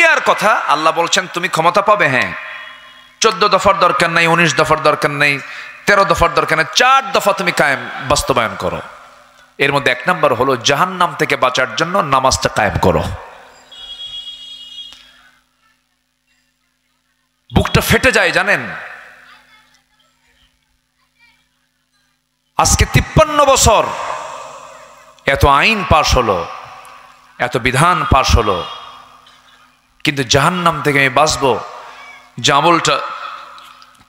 Clear কথা। আল্লাহ বলছেন তুমি ক্ষমতা পাবে, হ্যাঁ, 14 দফার দরকার নাই, 19 দফার দরকার নেই, 13 দফার দরকার নেই, 4 দফা তুমি কায়েম বাস্তবায়ন করো। এর মধ্যে 1 নম্বর হলো জাহান্নাম থেকে বাঁচার জন্য নামাজটা কায়েম করো। বুকটা ফেটে যায় জানেন, আজকে 53 বছর এত আইন পাশ হলো, এত বিধান পাশ হলো, কিন্তু জাহান্নাম থেকে আমি বাঁচবো, যে আমলটা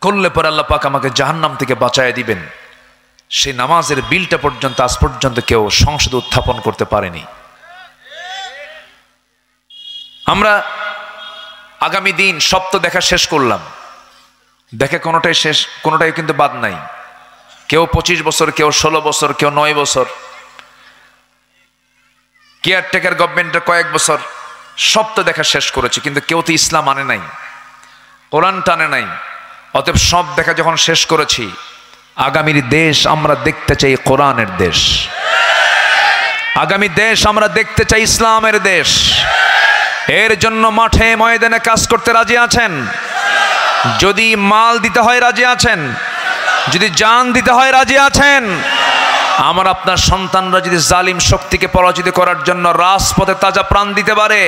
করলে পরে আল্লাহ পাক আমাকে জাহান্নাম থেকে বাঁচায় দিবেন, সেই নামাজের বিলটা পর্যন্ত আজ পর্যন্ত কেউ সংসদে উত্থাপন করতে পারেনি। আমরা আগামী দিন সপ্ত দেখা শেষ করলাম, দেখে কোনোটাই শেষ, কোনোটাই কিন্তু বাদ নাই। কেউ 25 বছর, কেউ 16 বছর, কেউ 9 বছর, কেয়ারটেকার গভর্নমেন্টের কয়েক বছর, সপ্ত দেখা শেষ করেছে, কিন্তু কেউ তো ইসলাম আনে নাই, কোরআন টানে নাই। অতএব সব দেখা যখন শেষ করেছি, আগামীর দেশ আমরা দেখতে চাই কোরআনের দেশ, আগামী দেশ আমরা দেখতে চাই ইসলামের দেশ। এর জন্য মাঠে ময়দানে কাজ করতে রাজি আছেন? যদি মাল দিতে হয় রাজি আছেন? যদি জান দিতে হয় রাজি আছেন? আমার আপনার সন্তানরা যদি জালিম শক্তিকে পরাজিত করার জন্য রাজপথে তাজা প্রাণ দিতে পারে,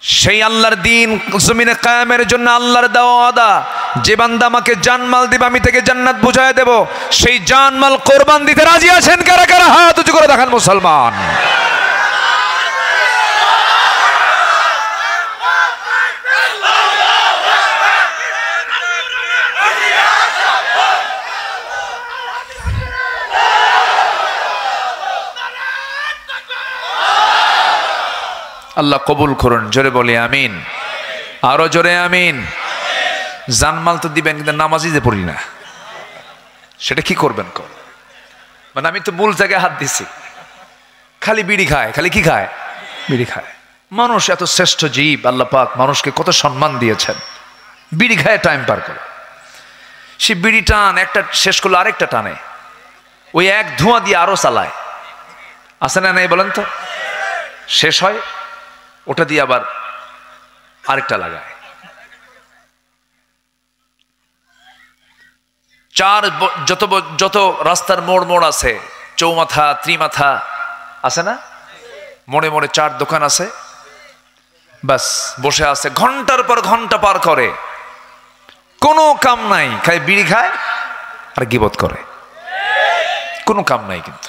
সেই আল্লাহর দ্বীন জমিনে কায়েমের জন্য আল্লাহর দেওয়া ওয়াদা, যে বান্দা আমাকে জানমাল দিবে আমি তাকে জান্নাত বুঝায় দেব, সেই জানমাল কোরবান দিতে রাজি আছেন? কারা কারা হাত উঁচু করে দেখান মুসলমান। আল্লাহ কবুল করুন, জোরে বলি আমিন, আরো জোরে আমিন। জানমাল তো দিবেন, কিন্তু নামাজই যে পড়ি না, সেটা কি করবেন? মানে আমি তো মূল জায়গায় হাত দিছি, খালি বিড়ি খায়, খালি কি খায়? বিড়ি খায়। মানুষ এত শ্রেষ্ঠ জীব, আল্লাহ পাক মানুষকে কত সম্মান দিয়েছেন, বিড়ি খায় টাইম পার করে। সে বিড়ি টান একটা শেষ করলে আরেকটা টানে, ওই এক ধোঁয়া দিয়ে আরো চালায়, আছে না নাই বলেন তো? শেষ হয়, ওটা দিয়ে আবার আরেকটা লাগায়। যত রাস্তার মোড় মোড় আছে, চৌমাথা ত্রিমাথা আছে না, মোড়ে মোড়ে 4 দোকান আছে, বাস বসে আছে, ঘন্টার পর ঘন্টা পার করে, কোনো কাম নাই, খালি বিড়ি খায় আর গীবত করে, কোনো কাম নাই। কিন্তু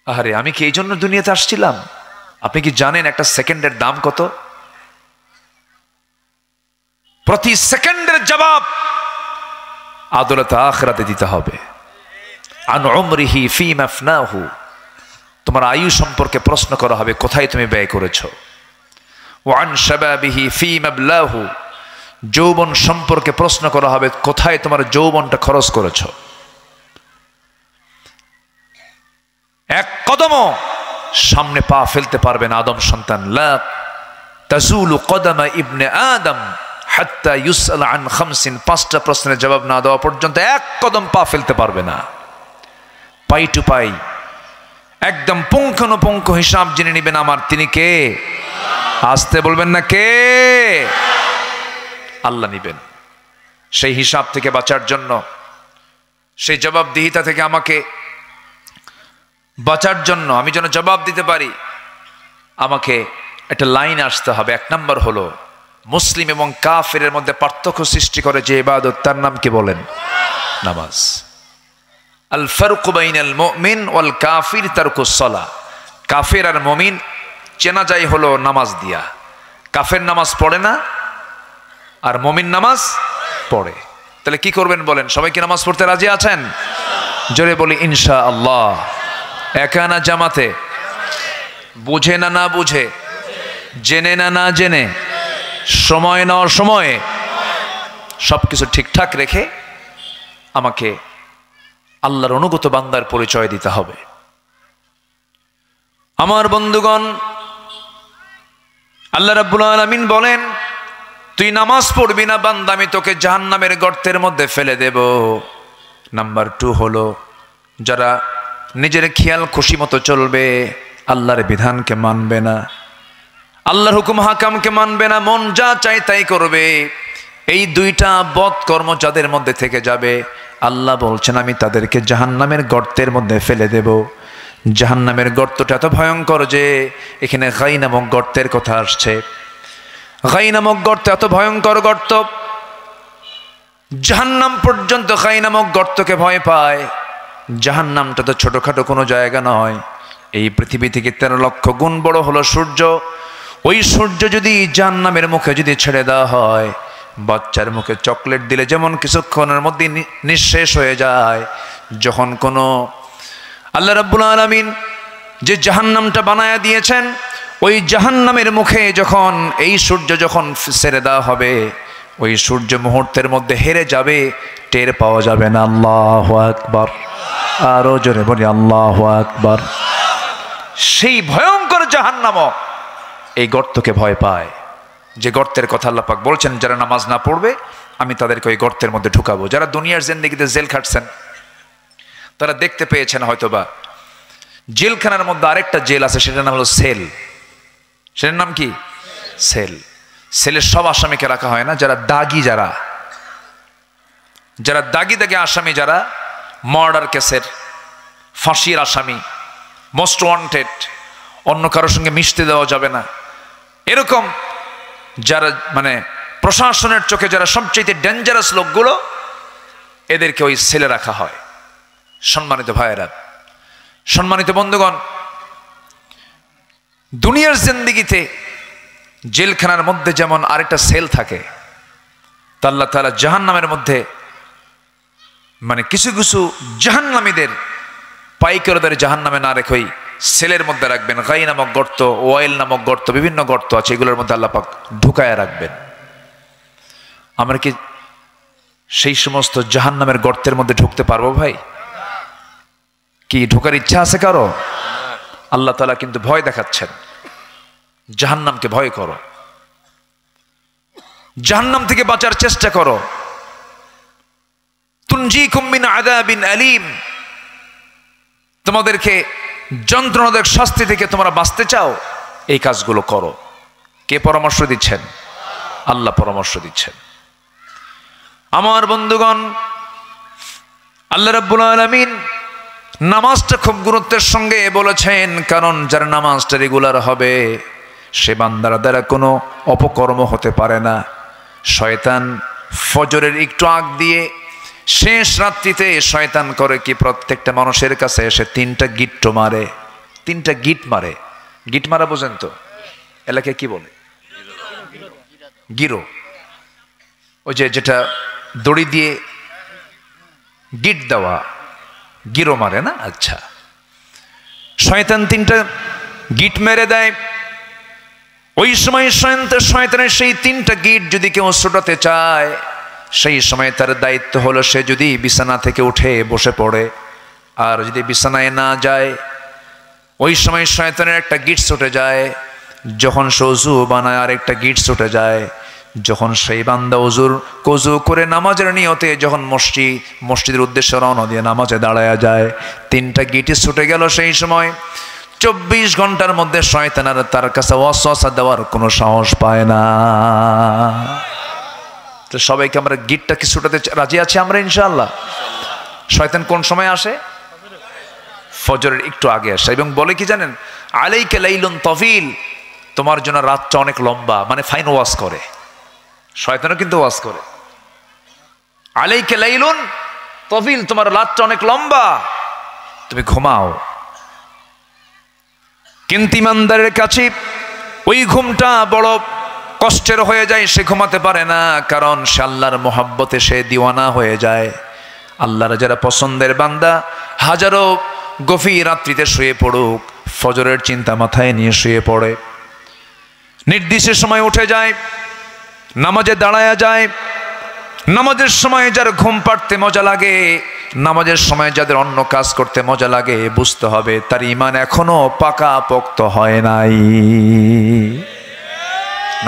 আরে আমি কি এই জন্য দুনিয়াতে আসছিলাম? আপনি কি জানেন একটা সেকেন্ডের দাম কত? প্রতি সেকেন্ডের জবাব আদালতে আখিরাতে দিতে হবে। আন উমরিহি ফীমা আফনাহু, তোমার আয়ু সম্পর্কে প্রশ্ন করা হবে, কোথায় তুমি ব্যয় করেছো। ওয়া আন শাবাবিহি ফীমা আবলাহু, যৌবন সম্পর্কে প্রশ্ন করা হবে, কোথায় তোমার যৌবনটা খরচ করেছো। এক কদমও সামনে পা ফেলতে পারবে না আদম সন্তান। লা তাজুলু কদমা ইবনে আদম হাত্তা ইউসআল আন খামসিন, 5টা প্রশ্নের জবাব না দেওয়া পর্যন্ত এক কদম পা ফেলতে পারবে না। পাই টু পাই একদম পুঙ্খানুপুঙ্খ হিসাব জেনে নেবেন আমার তিনি কে। আসতে বলবেন না কে? আল্লাহ নিবেন। সেই হিসাব থেকে বাঁচার জন্য, সেই জবাবদিহিতা থেকে আমাকে বাঁচার জন্য, আমি যেন জবাব দিতে পারি, আমাকে একটা লাইন আসতে হবে। 1 নম্বর হলো মুসলিম এবং কাফেরের মধ্যে পার্থক্য সৃষ্টি করে যে ইবাদত, তার নাম কি বলেন? নামাজ। আল ফারকু বাইনাল মুমিন ওয়াল কাফির তারকুস সালাহ। কাফের আর মুমিন চেনা যায় হলো নামাজ দিয়া। কাফের নামাজ পড়ে না আর মুমিন নামাজ পড়ে। তাহলে কি করবেন বলেন? সবাই কি নামাজ পড়তে রাজি আছেন? জোরে বলি ইনশাআল্লাহ। একা না জামাতে? বুঝে না না বুঝে? জেনে না না জেনে? সময় না অসময়ে? সবকিছু ঠিকঠাক রেখে আমাকে আল্লাহর অনুগত বান্দার পরিচয় দিতে হবে। আমার বন্ধুগণ, আল্লাহ রাব্বুল আলামিন বলেন, তুই নামাজ পড়বি না বান্দা, আমি তোকে জাহান্নামের গর্তের মধ্যে ফেলে দেব। নাম্বার 2 হলো যারা নিজের খেয়াল খুশি মতো চলবে, আল্লাহর বিধানকে মানবে না, আল্লাহর হুকুম হাকামকে মানবে না, মন যা চাই তাই করবে। এই দুইটা বদ কর্ম যাদের মধ্যে থেকে যাবে, আল্লাহ বলছেন আমি তাদেরকে জাহান্নামের গর্তের মধ্যে ফেলে দেব। জাহান্নামের গর্তটা এত ভয়ঙ্কর যে এখানে গাই নামক গর্তের কথা আসছে। গাই নামক গর্ত এত ভয়ঙ্কর গর্ত, জাহান্নাম পর্যন্ত গাই নামক গর্তকে ভয় পায়। জাহান্নামটা তো ছোটখাটো কোনো জায়গা নয়, এই পৃথিবী থেকে 13 লক্ষ গুণ বড় হলো সূর্য। ওই সূর্য যদি জাহান্নামের মুখে যদি ছেড়ে দেওয়া হয়, বাচ্চার মুখে চকলেট দিলে যেমন কিছুক্ষণের মধ্যে নিঃশেষ হয়ে যায়, যখন কোনো আল্লাহ রাব্বুল আলামিন যে জাহান্নামটা বানায়া দিয়েছেন, ওই জাহান্নামের মুখে যখন এই সূর্য যখন ছেড়ে দেওয়া হবে, ওই সূর্য মুহূর্তের মধ্যে হেরে যাবে, টের পাওয়া যাবে না। আল্লাহু আকবার, আরো জোরে বলি আল্লাহু আকবার। সেই ভয়ঙ্কর জাহান্নামও এই গর্তকে ভয় পায়, যে গর্তের কথা আল্লাহ পাক বলছেন যারা নামাজ না পড়বে আমি তাদেরকে ওই গর্তের মধ্যে ঢুকাবো। যারা দুনিয়ার জিন্দেগিতে জেল খাটছেন তারা দেখতে পেয়েছেন হয়তোবা, জেলখানার মধ্যে আরেকটা জেল আছে, সেটার নাম হলো সেল। সেটার নাম কি? সেল। সেলের সব আসামিকে রাখা হয় না, যারা দাগি, যারা দাগি দাগি আসামি, যারা মার্ডার কেসের, ফাঁসির আসামি, মোস্ট ওয়ান্টেড, অন্য কারোর সঙ্গে মিশতে দেওয়া যাবে না, এরকম যারা মানে প্রশাসনের চোখে যারা সবচেয়ে ডেঞ্জারাস লোকগুলো, এদেরকে ওই সেলে রাখা হয়। সম্মানিত ভাইয়েরা, সম্মানিত বন্ধুগণ, দুনিয়ার জিন্দেগিতে জেলখানার মধ্যে যেমন আরেকটা সেল থাকে, তা আল্লাহ তাআলা জাহান্নামের মধ্যে মানে কিছু কিছু জাহান্নামীদের পাইকারদের জাহান্নামে না রেখে সেলের মধ্যে রাখবেন। গাই নামক গর্ত, ওয়াইল নামক গর্ত, বিভিন্ন গর্ত আছে, এগুলোর মধ্যে আল্লাহ পাক ঢুকায়া রাখবেন। আমরা কি সেই সমস্ত জাহান্নামের গর্তের মধ্যে ঢুকতে পারবো ভাই? কি ঢোকার ইচ্ছা আছে কারো? আল্লাহ তাআলা কিন্তু ভয় দেখাচ্ছেন, জাহান্নামকে ভয় করো, জাহান্নাম থেকে বাঁচার চেষ্টা করো। তুনজিকুম মিন আযাবিন আলীম, তোমাদেরকে যন্ত্রণাদায়ক শাস্তি থেকে তোমরা বাঁচতে চাও, এই কাজগুলো করো। কে পরামর্শ দিচ্ছেন? আল্লাহ পরামর্শ দিচ্ছেন। আমার বন্ধুগণ, আল্লাহ রাব্বুল আলামিন নামাজটা খুব গুরুত্বের সঙ্গে বলেছেন, কারণ যার নামাজটা রেগুলার হবে সে বান্দার দ্বারা কোনো অপকর্ম হতে পারে না। শয়তান ফজরের একটু আগ দিয়ে শেষ রাত্রিতে শয়তান করে কি, প্রত্যেকটা মানুষের কাছে এসে 3টা গিট্টো মারে। 3টা গিট মারে। গিট মারা বোঝেন তো? এলাকায় কি বলে? গিরো। ওই যে যেটা দড়ি দিয়ে গিট দেওয়া, গিরো মারে না? আচ্ছা, শয়তান 3টা গিট মেরে দেয়। ওই সময় শয়তানের সেই 3টা গিট যদি কেউ ছোটাতে চায়, সেই সময় তার দায়িত্ব হলো সে যদি বিছানা থেকে উঠে বসে পড়ে, আর যদি বিছানায় না যায়, ওই সময় শয়তানের একটা গিট ছুটে যায়। যখন সে ওযু বানায় আর একটা গিট ছুটে যায়। যখন সেই বান্দা ওযু করে নামাজের নিয়তে যখন মসজিদের উদ্দেশ্যে রওনা দিয়ে নামাজে দাঁড়ায়া যায়, 3টা গিটই ছুটে গেল। সেই সময় 24 ঘন্টার মধ্যে শয়তান আর তার কাছে ওয়াসওয়াসা দেওয়ার কোনো সাহস পায় না। তো সবাইকে আমরা গিটটা কি ছুটাতে রাজি আছি আমরা ইনশাআল্লাহ? শয়তান কোন সময় আসে? ফজরের একটু আগে আসে, এবং বলে কি জানেন? আলাইকা লাইলুন তাফিল, তোমার জন্য রাতটা অনেক লম্বা, মানে ফাইন ওয়াজ করে। শয়তানও কিন্তু ওয়াজ করে, আলাইকা লাইলুন তাফিল, তোমার রাতটা অনেক লম্বা, তুমি ঘুমাও। কিন্তু ইমানদারের কাছে ওই ঘুমটা বড় কষ্টের হয়ে যায়, সে ঘুমাতে পারে না, কারণ সে আল্লাহর মোহাব্বতে সে দিওয়ানা হয়ে যায়। আল্লাহর যারা পছন্দের বান্দা হাজারো গভীর রাত্রিতে শুয়ে পড়ুক, ফজরের চিন্তা মাথায় নিয়ে শুয়ে পড়ে, নির্দিষ্ট সময় উঠে যায়, নামাজে দাঁড়ায়া যায়। নামাজের সময় যার ঘুম পাড়তে মজা লাগে, নামাজের সময় যাদের অন্য কাজ করতে মজা লাগে, বুঝতে হবে তার ঈমান এখনো পাকা পোক্ত হয় নাই।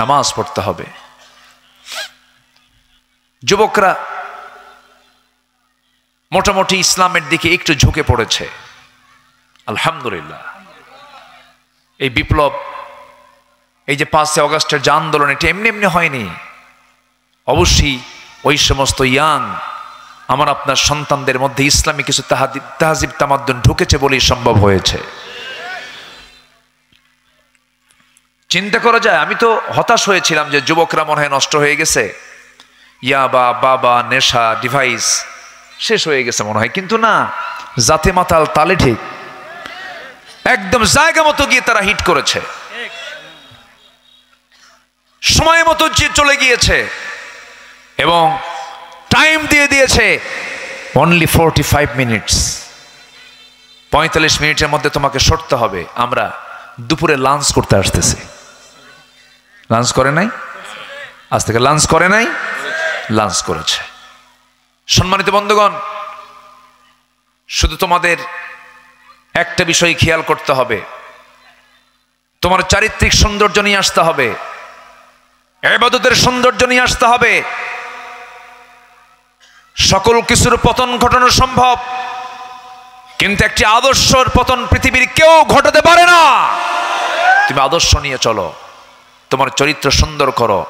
নামাজ পড়তে হবে। যুবকরা মোটামুটি ইসলামের দিকে একটু ঝুঁকে পড়েছে, আলহামদুলিল্লাহ। এই বিপ্লব এই যে 5 আগস্টের যে আন্দোলন, এটা এমনি এমনি হয়নি। অবশ্যই ওই সমস্ত ইয়াং আমার আপনার সন্তানদের মধ্যে ইসলামী কিছু তাহজিব তামাদ্দুন ঢুকেছে বলেই সম্ভব হয়েছে। চিন্তা করা যায়, আমি তো হতাশ হয়েছিলাম যে যুবকরা মনে হয় নষ্ট হয়ে গেছে, ইয়াবা, বাবা, নেশা, ডিভাইস শেষ হয়ে গেছে মনে হয়, কিন্তু না, জাতে মাতাল তালে ঠিক একদম জায়গা মতো গিয়ে তারা হিট করেছে, সময় মতো চলে গিয়েছে এবং টাইম দিয়ে দিয়েছে অনলি 45 মিনিটস। 45 মিনিটের মধ্যে তোমাকে সরতে হবে। আমরা দুপুরে লাঞ্চ করতে আসতেছি, লাঞ্চ করে নাই, আজ থেকে লাঞ্চ করে নাই, লাঞ্চ করেছে। সম্মানিত বন্ধুগণ, শুধু তোমাদের একটা বিষয় খেয়াল করতে হবে, তোমার চারিত্রিক সৌন্দর্য নিয়ে আসতে হবে, ইবাদতের সৌন্দর্য নিয়ে আসতে হবে। সকল কিছুর পতন ঘটানো সম্ভব, কিন্তু একটি আদর্শের পতন পৃথিবীর কেউ ঘটাতে পারে না। তুমি আদর্শ নিয়ে চলো, তোমার চরিত্র সুন্দর করো,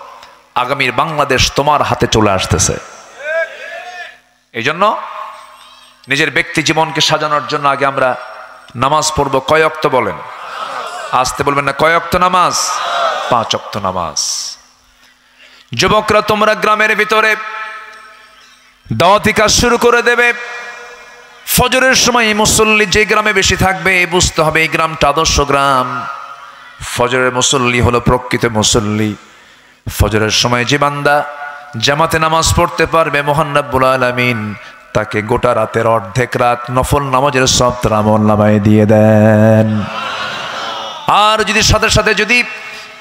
আগামীর বাংলাদেশ তোমার হাতে চলে আসতেছে। এই জন্য নিজের ব্যক্তি জীবনকে সাজানোর জন্য আগে আমরা নামাজ পড়বো। কয় ওয়াক্ত বলেন? আসতে বলবেন না, কয় ওয়াক্ত নামাজ? 5 ওয়াক্ত নামাজ। যুবকরা তোমরা গ্রামের ভিতরে দাওয়াতি কাজ শুরু করে দেবে। ফজরের সময় মুসল্লি যে গ্রামে বেশি থাকবে বুঝতে হবে এই গ্রামটা আদর্শ গ্রাম। ফজরের মুসল্লি হলো প্রকৃত মুসল্লি। ফজরের সময় যে বান্দা জামাতে নামাজ পড়তে পারবে, মহান রব্বুল আলামিন তাকে গোটা রাতের অর্ধেক রাত নফল নামাজের সব তার আমলনামায় দিয়ে দেন। আর যদি সাথে সাথে যদি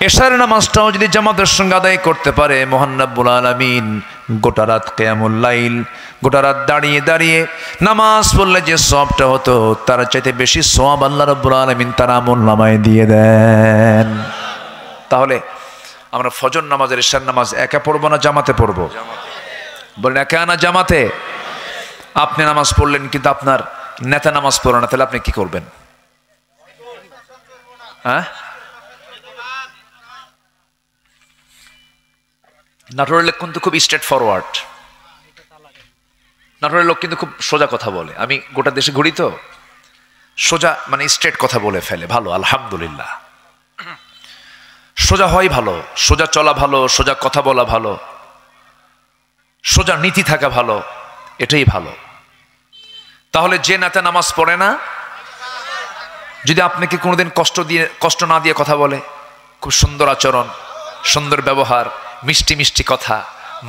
এশার নামাজটাও যদি জামাতের সঙ্গে আদায় করতে পারে, মহান রব্বুল আলামিন গোটা রাত কিয়ামুল লাইল, গোটা রাত দাঁড়িয়ে দাঁড়িয়ে নামাজ পড়লে যে সওয়াবটা হতো তার চাইতে বেশি সওয়াব আল্লাহ রব্বুল আলামিন তার আমলনামায় দিয়ে দেন। তাহলে আমরা ফজর নামাজের এশার নামাজ একা পড়বো না জামাতে পড়বো? বলেন একা না জামাতে? আপনি নামাজ পড়লেন কিন্তু আপনার নেতা নামাজ পড়ো না, তাহলে আপনি কি করবেন? হ্যাঁ, নাটোরের লোক কিন্তু খুব স্ট্রেট ফরওয়ার্ড, নাটোরের লোক কিন্তু খুব সোজা কথা বলে। আমি গোটা দেশে ঘুরি তো, সোজা মানে স্ট্রেট কথা বলে ফেলে। ভালো, আলহামদুলিল্লাহ, সোজা হয় ভালো, সোজা চলা ভালো, সোজা কথা বলা ভালো, সোজা নীতি থাকা ভালো, এটাই ভালো। তাহলে যে নেতা নামাজ পড়ে না, যদি আপনাকে কোনোদিন কষ্ট না দিয়ে কথা বলে, খুব সুন্দর আচরণ, সুন্দর ব্যবহার, মিষ্টি মিষ্টি কথা,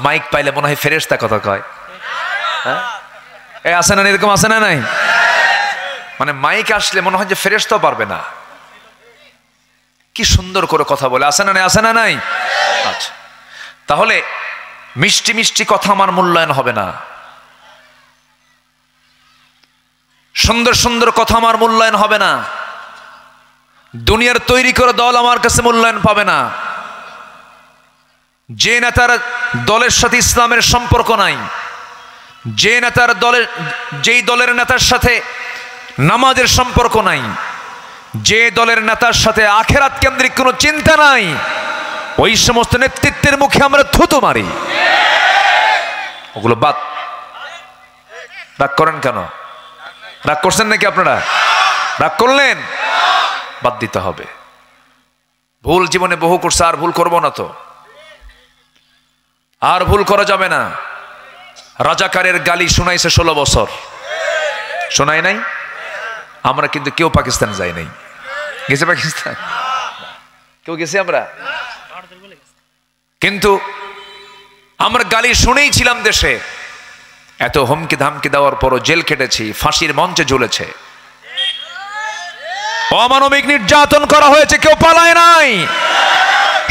মাইক পাইলে মনে হয় ফেরেশতা কথা কয়, হ্যাঁ এ আছে না, এরকম আছে না নাই? মানে মাইক আসলে মনে হয় যে ফেরেশতাও পারবে না, কি সুন্দর করে কথা বলে, আছে না নাই? আছে না নাই? আচ্ছা, তাহলে মিষ্টি মিষ্টি কথা আমার মূল্যায়ন হবে না, সুন্দর সুন্দর কথা আমার মূল্যায়ন হবে না, দুনিয়ার তৈরি করে দল আমার কাছে মূল্যায়ন পাবে না। যে নেতার দলের সাথে ইসলামের সম্পর্ক নাই, যে নেতার যেই দলের নেতার সাথে নামাজের সম্পর্ক নাই, যে দলের নেতার সাথে আখেরাত কেন্দ্রিক কোনো চিন্তা নাই, ওই সমস্ত নেতৃত্বের মুখে আমরা থুতু মারি। ওগুলো বাদ। রাগ করেন কেন? রাগ করছেন নাকি আপনারা? রাগ করলেন? বাদ দিতে হবে। ভুল জীবনে বহু করছে, আর ভুল করবো না তো, আর ভুল করা যাবে না। রাজাকারের গালি শোনাইছে 16 বছর, শোনাই নাই? আমরা কিন্তু কেউ পাকিস্তান যাই নাই। গেছে পাকিস্তান? কেউ গেছে? আমরা কিন্তু আমরা গালি শুনেই ছিলাম দেশে। এত হুমকি ধামকি দেওয়ার পরও জেল কেটেছি, ফাঁসির মঞ্চে ঝুলেছে, অমানবিক নির্যাতন করা হয়েছে, কেউ পালায় নাই।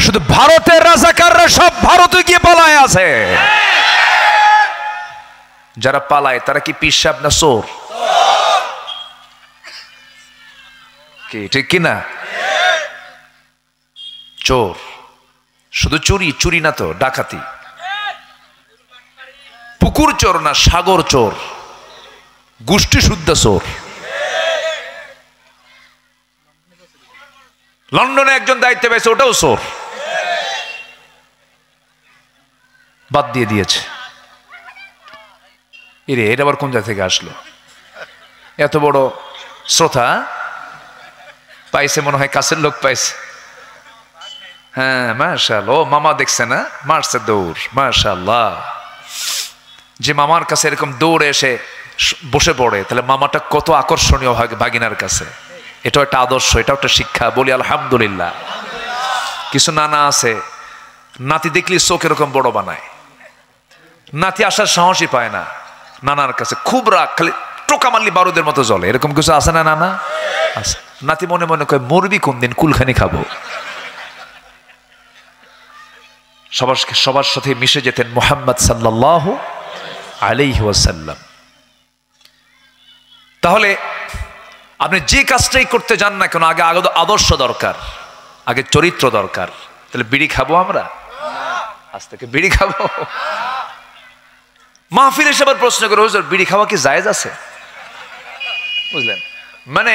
শুধু ভারতের রাজাকাররা সব ভারতে গিয়ে পালায় আছে। যারা পালায় তারা কি পিসাব না চোর? কি ঠিক কিনা? চোর। শুধু চুরি, চুরি না তো, ডাকাতি। পুকুর চোর না, সাগর চোর, গোষ্ঠী শুদ্ধ চোর। লন্ডনে একজন দায়িত্ব পেয়েছে, ওটাও চোর, বাদ দিয়ে দিয়েছে। এরে এটা আবার কোন জায়গা থেকে আসলো? এত বড় শ্রোতা পাইছে, মনে হয় কাছের লোক পাইছে। হ্যাঁ মাশাআল্লাহ, ও মামা দেখছে না, মারছে দৌড়, মাশাআল্লাহ। যে মামার কাছে এরকম দৌড়ে এসে বসে পড়ে, তাহলে মামাটা কত আকর্ষণীয় ভাগিনার কাছে। এটাও একটা আদর্শ, এটাও একটা শিক্ষা, বলি আলহামদুলিল্লাহ। কিছু নানা আছে, নাতি দেখলি চোখ এরকম বড় বানায়, নাতি আসার সাহসই পায় না নানার কাছে, খুব রাগ, খালি টোকা মারলি বারুদের মতো জ্বলে, এরকম কিছু আছে না নানা? আছে। নাতি মনে মনে কয় মরবি কোন দিন, কুলখানি খাবো। সবার সাথে মিশে যেতেন মুহাম্মদ সাল্লাল্লাহু আলাইহি ওয়াসাল্লাম। তাহলে আপনি যে কাজটাই করতে যান না কেন, আগে আদর্শ দরকার, আগে চরিত্র দরকার। তাহলে বিড়ি খাবো আমরা, আজ থেকে বিড়ি খাবো? মাহফিল এসে আবার প্রশ্ন করে, হুজুর বিড়ি খাওয়া কি জায়েজ আছে? বুঝলেন, মানে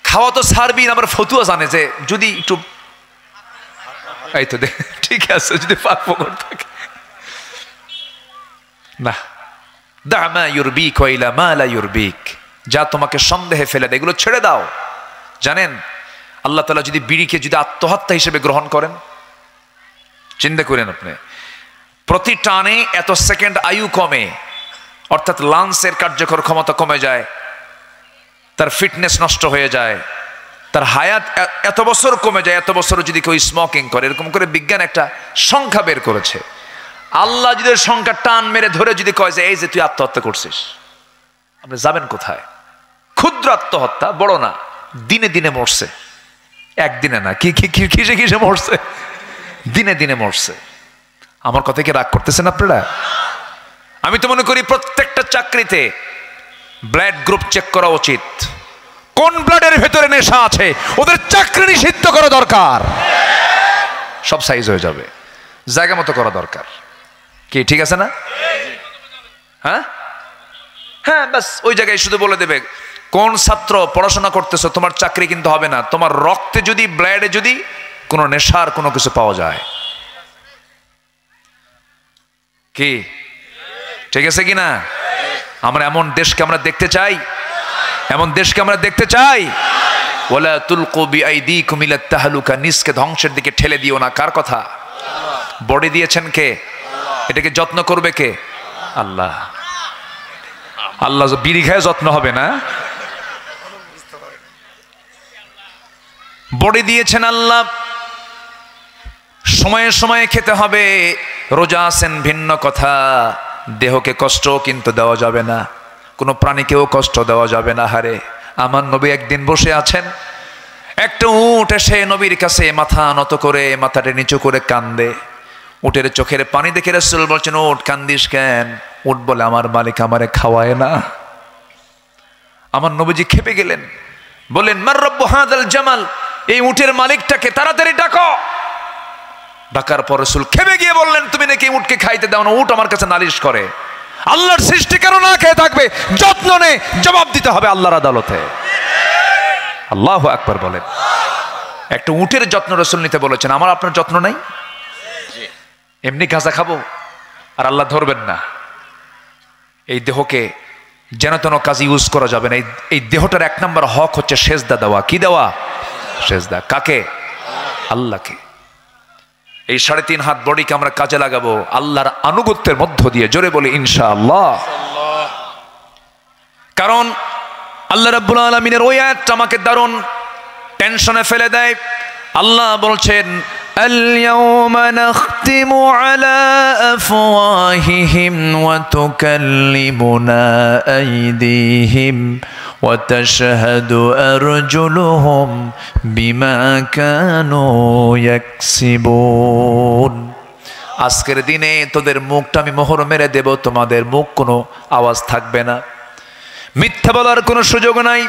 খাওয়া তো ছাড়বি না, আবার ফতুয়া জানে যে যদি একটু এই তো ঠিক আছে, যদি পাক পকর থাকে না, দা মা ইউরবিক ওয়া ইলা মা লা ইউরবিক, যা তোমাকে সন্দেহে ফেলে দেয় এগুলো ছেড়ে দাও। জানেন আল্লাহ তাআলা যদি বিড়িকে যদি আত্মহত্যা হিসেবে গ্রহণ করেন, চিন্তা করেন আপনি, প্রতি টানে এত সেকেন্ড আয়ু কমে, অর্থাৎ লাংসের কার্যকর ক্ষমতা কমে যায়, তার ফিটনেস নষ্ট হয়ে যায়, তার হায়াত এত বছর কমে যায়। এত বছর যদি কেউ স্মোকিং করে, এরকম করে বিজ্ঞান একটা সংখ্যা বের করেছে। আল্লাহ যদি সংখ্যা টান মেরে ধরে যদি কয় যে এই যে তুই আত্মহত্যা করছিস, আপনি যাবেন কোথায়? ক্ষুদ্র আত্মহত্যা, বড় না, দিনে দিনে মরছে, একদিনে না, কিসে কিসে মরছে, দিনে দিনে মরছে। আমার কথা কি রাগ করতেছেন আপনারা? আমি তো মনে করি প্রত্যেকটা চাকরিতে ব্লাড গ্রুপ চেক করা উচিত, কোন ব্লাডের ভেতরে নেশা আছে ওদের চাকরি নিষিদ্ধ করা দরকার। সব সাইজ হয়ে যাবে, জায়গা মতো করা দরকার। কি ঠিক আছে না? হ্যাঁ হ্যাঁ, বাস ওই জায়গায় শুধু বলে দেবে কোন ছাত্র পড়াশোনা করতেছো, তোমার চাকরি কিন্তু হবে না তোমার রক্তে যদি, ব্লাডে যদি কোনো নেশার কোনো কিছু পাওয়া যায়। কি ঠিক আছে কিনা? আমরা এমন দেশকে আমরা দেখতে চাই, এমন দেশকে আমরা দেখতে চাই। ওয়ালা তুলকু বিআইদিকুম ইলা তাহলুকা, নিজকে ধ্বংসের দিকে ঠেলে দিও না। কার কথা? বডি দিয়েছেন কে? এটাকে যত্ন করবে কে? আল্লাহ। আল্লাহ বিড়ি খায় যত্ন হবে না? বডি দিয়েছেন আল্লাহ, সময়ে সময়ে খেতে হবে। রোজা আছেন ভিন্ন কথা, দেহকে কষ্ট কিন্তু দেওয়া যাবে না, কোনো প্রাণীকেও কষ্ট দেওয়া যাবে না। হারে আমার নবী একদিন বসে আছেন, একটা উট এসে নবীর কাছে মাথা নত করে, মাথাটা নিচু করে কান্দে। উটের চোখের পানি দেখে রাসূল বলছেন, উট কান্দিস কেন? উট বলে, আমার মালিক আমারে খাওয়ায় না। আমার নবীজি খেপে গেলেন, বললেন, মার রব্বু হাযাল জামাল, এই উটের মালিকটাকে তাড়াতাড়ি ডাকো। ডাকার পর রাসূল খেপে গিয়ে বললেন, তুমি নাকি উটকে খাইতে দাও না, উট আমার কাছে নালিশ করে। আল্লাহর সৃষ্টি কেন না খেয়ে থাকবে? যত্ন নে, জবাব দিতে হবে আল্লাহর আদালতে। আল্লাহু আকবার বলেন। একটা উটের যত্ন রাসূল নিতে বলেছেন, আমার আপনার যত্ন নাই? এমনি গাঁজা খাবো আর আল্লাহ ধরবেন না? এই দেহকে যেন তেন কাজে ইউজ করা যাবে না। এই দেহটার এক নম্বর হক হচ্ছে সেজদা দেওয়া। কি দেওয়া? সেজদা। কাকে? আল্লাহকে। এই 3.5 হাত বডিকে আমরা কাজে লাগাবো আল্লাহর আনুগত্যের মধ্য দিয়ে। জোরে বলি ইনশাআল্লাহ। কারণ আল্লাহ রাব্বুল আলামিনের ওই আয়াতটা আমাকে দারুণ টেনশনে ফেলে দেয়। আল্লাহ বলছেন, اليوم نختم على أفواههم وتكلمنا أيديهم وتشهد أرجلهم بما كانوا يكسبون। আজকের দিনে তোদের মুখটা আমি মোহর মেরে দেব, তোমাদের মুখ কোনো আওয়াজ থাকবে না, মিথ্যা বলার কোনো সুযোগ নাই।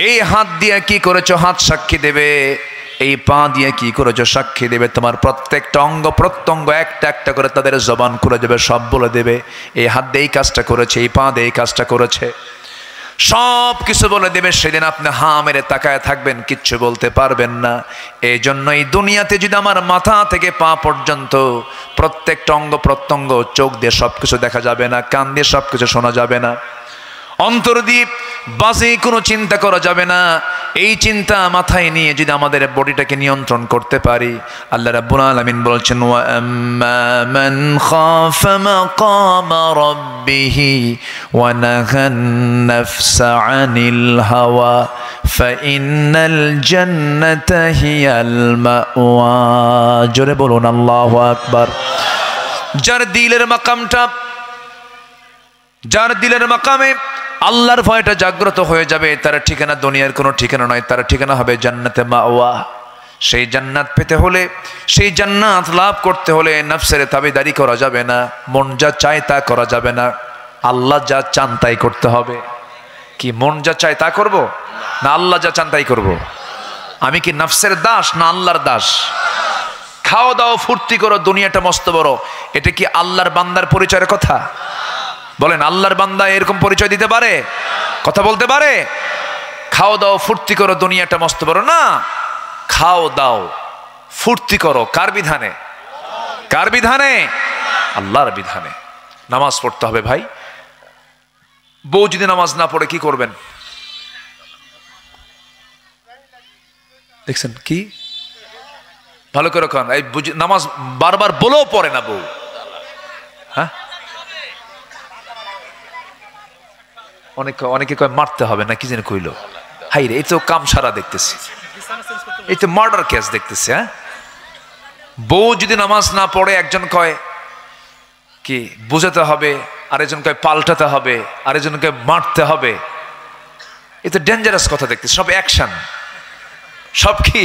এই হাত দিয়ে কি করেছো হাত সাক্ষী দেবে, এই পা দিয়ে কি করেছো সাক্ষী দেবে। তোমার প্রত্যেকটা অঙ্গ প্রত্যঙ্গ একটা একটা করে তাদের জবান খুলে দেবে, সব বলে দেবে এই হাত দিয়ে এই কাজটা করেছে, এই পা দিয়ে এই কাজটা করেছে। সব কিছু বলে দেবে, সেদিন আপনি হা মেরে তাকায় থাকবেন, কিচ্ছু বলতে পারবেন না। এই জন্যই দুনিয়াতে যদি আমার মাথা থেকে পা পর্যন্ত প্রত্যেকটা অঙ্গ প্রত্যঙ্গ, চোখ দিয়ে সবকিছু দেখা যাবে না, কান দিয়ে সবকিছু শোনা যাবে না, অন্তর দিয়ে বাজে কোনো চিন্তা করা যাবে না, এই চিন্তা মাথায় নিয়ে যদি আমাদের বডিটাকে নিয়ন্ত্রণ করতে পারি, আল্লাহ রাব্বুল আলামিন বলছেন ওয়া আম্মা মান খাফা মাকামা রাব্বিহি ওয়া নাহান নাফসা আনিল হাওয়া ফাইন্নাল জান্নাতা হিয়াল মাওয়া। জোরে বলুন আল্লাহু আকবার। যার দিলের মাকামে আল্লাহর ভয়টা জাগ্রত হয়ে যাবে, তার ঠিকানা দুনিয়ার কোনো ঠিকানা নয়, তার ঠিকানা হবে জান্নাতে মাওয়া। সেই জান্নাত পেতে হলে, সেই জান্নাত লাভ করতে হলে নফসের তাবেদারি করা যাবে না, মন যা চায় তা করা যাবে না, আল্লাহ যা চান তাই করতে হবে। কি মন যা চায় তা করব, না আল্লাহ যা চান তাই করব? আমি কি নফসের দাস না আল্লাহর দাস? খাও দাও ফুর্তি করো, দুনিয়াটা মস্ত বড়, এটা কি আল্লাহর বান্দার পরিচয়ের কথা? বলেন, আল্লাহর বান্দা এরকম পরিচয় দিতে পারে, কথা বলতে পারে? খাও দাও ফুর্তি করো, দুনিয়াটা মস্ত বড় না। খাও দাও ফুর্তি করো কার বিধানে? কার বিধানে? আল্লাহর বিধানে। নামাজ পড়তে হবে ভাই। বউ যদি নামাজ না পড়ে কি করবেন? দেখছেন কি ভালো করে খান, এই নামাজ বারবার বলেও পড়ে না বউ। হ্যাঁ, অনেকে কয় মারতে হবে না, কি যেন কইল। হাই রে, এই তো কাম সারা দেখতেছি, এই তো মার্ডার কেস দেখতেছি। হ্যাঁ, বউ যদি নামাজ না পড়ে, একজন কয় কি বুঝাতে হবে, আরেকজন কয় পাল্টাতে হবে, আরেকজনকে মারতে হবে। এ তো ডেঞ্জারাস কথা দেখতেছি। সব অ্যাকশন, সব কি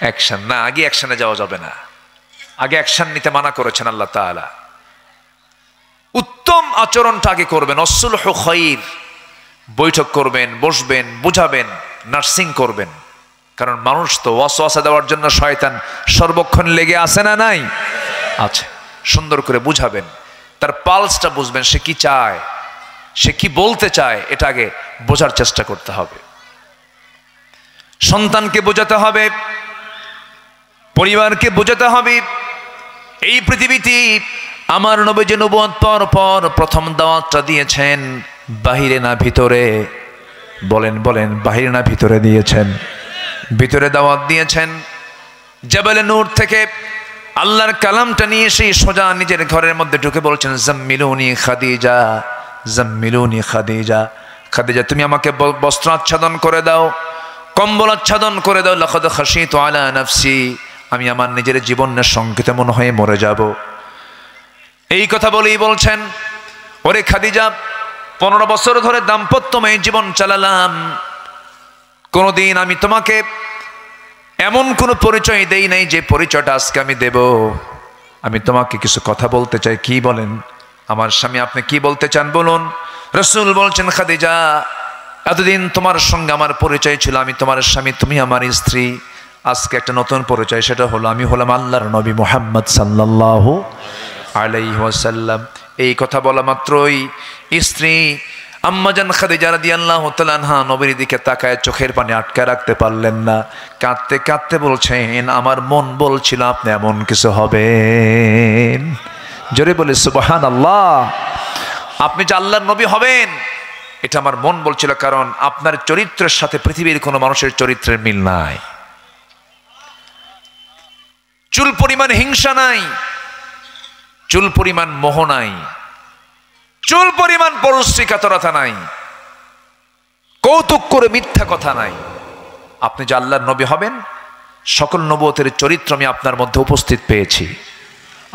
অ্যাকশন না? আগে অ্যাকশনে যাওয়া যাবে না, আগে অ্যাকশন নিতে মানা করেছেন আল্লাহ তাআলা। উত্তম আচরণটা আগে করবেন, অসুলহু খায়র। বৈঠক করবেন, বসবেন, বুঝাবেন, নার্সিং করবেন। কারণ মানুষ তো ওয়াসওয়াসা দেওয়ার জন্য শয়তান সর্বক্ষণ লেগে আছে না নাই? আছে। সুন্দর করে বুঝাবেন, তার পালসটা বুঝবেন, সে কি চায়, সে কি বলতে চায়, এটা আগে বোঝার চেষ্টা করতে হবে। সন্তানকে বোঝাতে হবে, পরিবারকে বোঝাতে হবে। এই পৃথিবীতে আমার নবী যে নবুয়ত পাওয়ার পর প্রথম দাওয়াতটা দিয়েছেন বাহিরে না ভিতরে? বলেন বলেন, বাহিরে না ভিতরে দিয়েছেন? ভিতরে দাওয়াত দিয়েছেন। জাবালে নূর থেকে আল্লাহর কালামটা নিয়ে সেই সোজা নিজের ঘরের মধ্যে ঢুকে বলছেন জাম্মিলুনি খাদিজা, জাম্মিলুনি খাদিজা, খাদিজা তুমি আমাকে বস্ত্র আচ্ছাদন করে দাও, কম্বল আচ্ছাদন করে দাও। লাকাদ খাশিতু আলা নাফসি, আমি আমার নিজের জীবনের সংকটে মনে হয় মরে যাব। এই কথা বলেই বলছেন, ওরে খাদিজা, 15 বছর ধরে দাম্পত্যময় জীবন চালালাম, কোনোদিন আমি তোমাকে এমন কোনো পরিচয় দেই নাই যে পরিচয়টা আজকে আমি দেব। আমি তোমাকে কিছু কথা বলতে চাই। কি বলেন? আমার স্বামী, আপনি কি বলতে চান বলুন। রাসূল বলছেন, খাদিজা, এতদিন তোমার সঙ্গে আমার পরিচয় ছিল আমি তোমার স্বামী, তুমি আমার স্ত্রী। আজকে একটা নতুন পরিচয়, সেটা হলো আমি হলাম আল্লাহর নবী মুহাম্মদ সাল্লাল্লাহু আলাইহি ওয়াসাল্লাম। এই কথা বলা মাত্রই স্ত্রী আম্মাজান খাদিজা রাদিয়াল্লাহু তাআলা আনহা নবীর দিকে তাকায় চোখের পানি আটকে রাখতে পারলেন না। কাঁদতে কাঁদতে বলছেন, আমার মন বলছিল আপনি এমন কিছু হবেন। জোরে বলে সুবহানাল্লাহ। আপনি যে আল্লাহর নবী হবেন এটা আমার মন বলছিল, কারণ আপনার চরিত্রের সাথে পৃথিবীর কোনো মানুষের চরিত্রের মিল নাই। চুল পরিমাণ হিংসা নাই, চুল পরিমাণ মোহ নাই, চুল পরিমাণ পরশ্রীকাতরতা নাই, কৌতুক করে মিথ্যা কথা নাই। আপনি যে আল্লাহর নবী হবেন, সকল নবুয়তের চরিত্র আমি আপনার মধ্যে উপস্থিত পেয়েছি।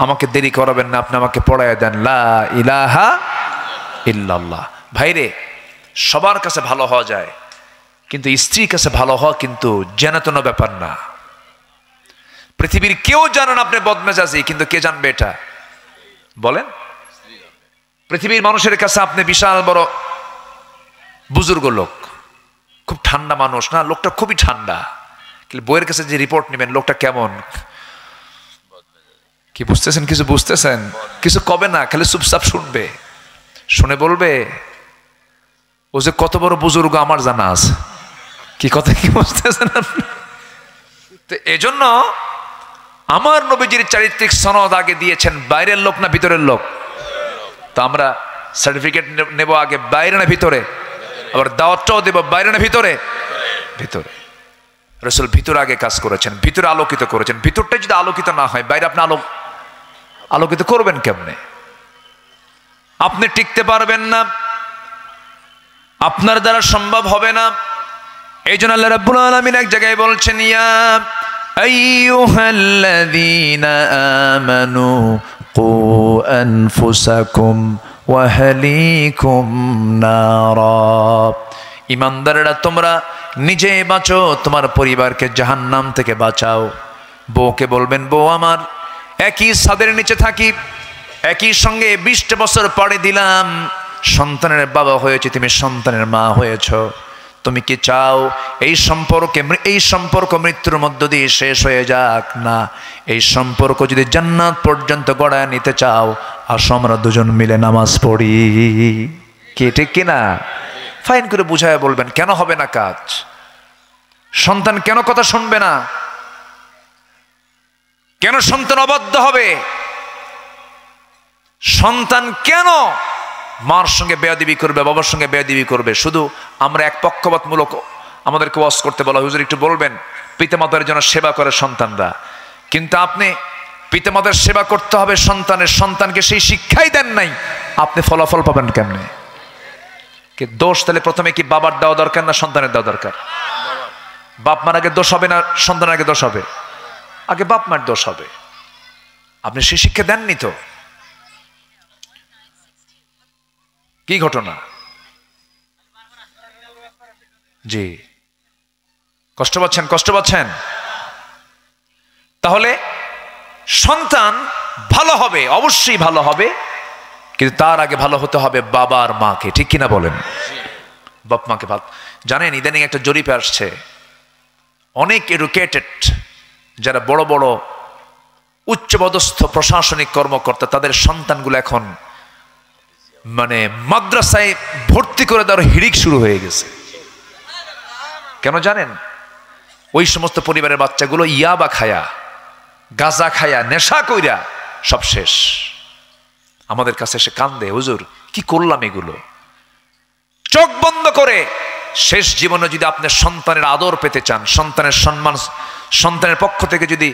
আমাকে দেরি করাবেন না, আপনি আমাকে পড়ায় দেন লা ইলাহা ইল্লাল্লাহ। ভাইরে, সবার কাছে ভালো হওয়া যায়, কিন্তু স্ত্রীর কাছে ভালো হওয়া কিন্তু জানাতন ব্যাপার না। পৃথিবীর কেউ জানেন আপনি বদমেজাজি, কিন্তু কে জানবে এটা? বলেন। পৃথিবীর মানুষের কাছে আপনি বিশাল বড় বুজুর্গ লোক, খুব ঠান্ডা মানুষ না, লোকটা খুবই ঠান্ডা, কিন্তু বইয়ের কাছে যে রিপোর্ট নেবেন লোকটা কেমন, কি বুঝতেছেন? কিছু বুঝতেছেন? কিছু কবে না, খালি চুপচাপ শুনবে, শুনে বলবে ও যে কত বড় বুজুর্গ আমার জানা আছে। কি কথা কি বুঝতেছেন? তো এজন্য আমার নবীজির চারিত্রিক সনদ আগে দিয়েছেন বাইরের লোক না ভিতরের লোক? তো আমরা সার্টিফিকেট নেব আগে বাইরে না ভিতরে? আবার দাওয়াতটাও দেব বাইরে না ভিতরে? ভিতরে। রাসূল ভিতরে আগে কাজ করেছেন, ভিতরে আলোকিত করেছেন। ভিতরটা যদি আলোকিত না হয় বাইরে আপনি আলোকিত করবেন কেমনে? আপনি টিকতে পারবেন না, আপনার দ্বারা সম্ভব হবে না। এই জন্য আল্লাহ রাব্বুল আলামিন এক জায়গায় বলছেন, ইয়া আইয়ুহাল্লাযীনা আমানু কু আনফুসাকুম ওয়া আহলিকুম নারা। ঈমানদাররা তোমরা নিজে বাঁচো, তোমার পরিবারকে জাহান্নাম থেকে বাঁচাও। বউকে বলবেন, বউ আমার, একই ছাদের নিচে থাকি, একই সঙ্গে 20টা বছর পাড়ি দিলাম, সন্তানের বাবা হয়েছে, তুমি সন্তানের মা হয়েছ। তুমি কি চাও এই সম্পর্ক মৃত্যুর মধ্য দিয়ে শেষ হয়ে যাক? না, এই সম্পর্ক যদি জান্নাত পর্যন্ত গড়ায় নিতে চাও, আসো আমরা দুজন মিলে নামাজ পড়ি। কি ঠিক কিনা? ফাইন করে বুঝায় বলবেন, কেন হবে না কাজ? সন্তান কেন কথা শুনবে না? কেন সন্তান অবাধ্য হবে? সন্তান কেন মার সঙ্গে বেয়াদবি করবে, বাবার সঙ্গে বেয়াদবি করবে? শুধু আমরা এক পক্ষপাতমূলক আমাদেরকে ওয়াজ করতে বলা, হুজুর একটু বলবেন পিতামাতার জন্য সেবা করে সন্তানরা, কিন্তু আপনি পিতামাতার সেবা করতে হবে সন্তানকে সেই শিক্ষাই দেন নাই, আপনি ফলাফল পাবেন কেমনে? কি দোষ তাহলে প্রথমে কি বাবার দেওয়া দরকার না সন্তানের দেওয়া দরকার? বাপ মার আগে দোষ হবে না সন্তানের আগে দোষ হবে? আগে বাপ মার দোষ হবে। আপনি সেই শিক্ষা দেননি তো। কি ঘটনা? জি, কষ্ট পাচ্ছেন? তাহলে সন্তান ভালো হবে, অবশ্যই ভালো হবে, কিন্তু তার আগে ভালো হতে হবে বাবার মাকে। ঠিক কিনা বলেন? বাপ মাকে ভালো। জানেন ইদানিং একটা জরিপ আসছে, অনেক এডুকেটেড যারা বড় বড় উচ্চপদস্থ প্রশাসনিক কর্মকর্তা, তাদের সন্তানগুলো এখন মানে মাদ্রাসায় ভর্তি করে দেওয়ার হিড়িক শুরু হয়ে গেছে। কেন জানেন? ওই সমস্ত পরিবারের বাচ্চাগুলো ইয়াবা খায়া, গাঁজা খায়া, নেশা কইরা সব শেষ। আমাদের কাছে এসে কান্দে, হুজুর কি করলাম এগুলো। চোখ বন্ধ করে শেষ জীবনে যদি আপনি সন্তানের আদর পেতে চান, সন্তানের সম্মান, সন্তানের পক্ষ থেকে যদি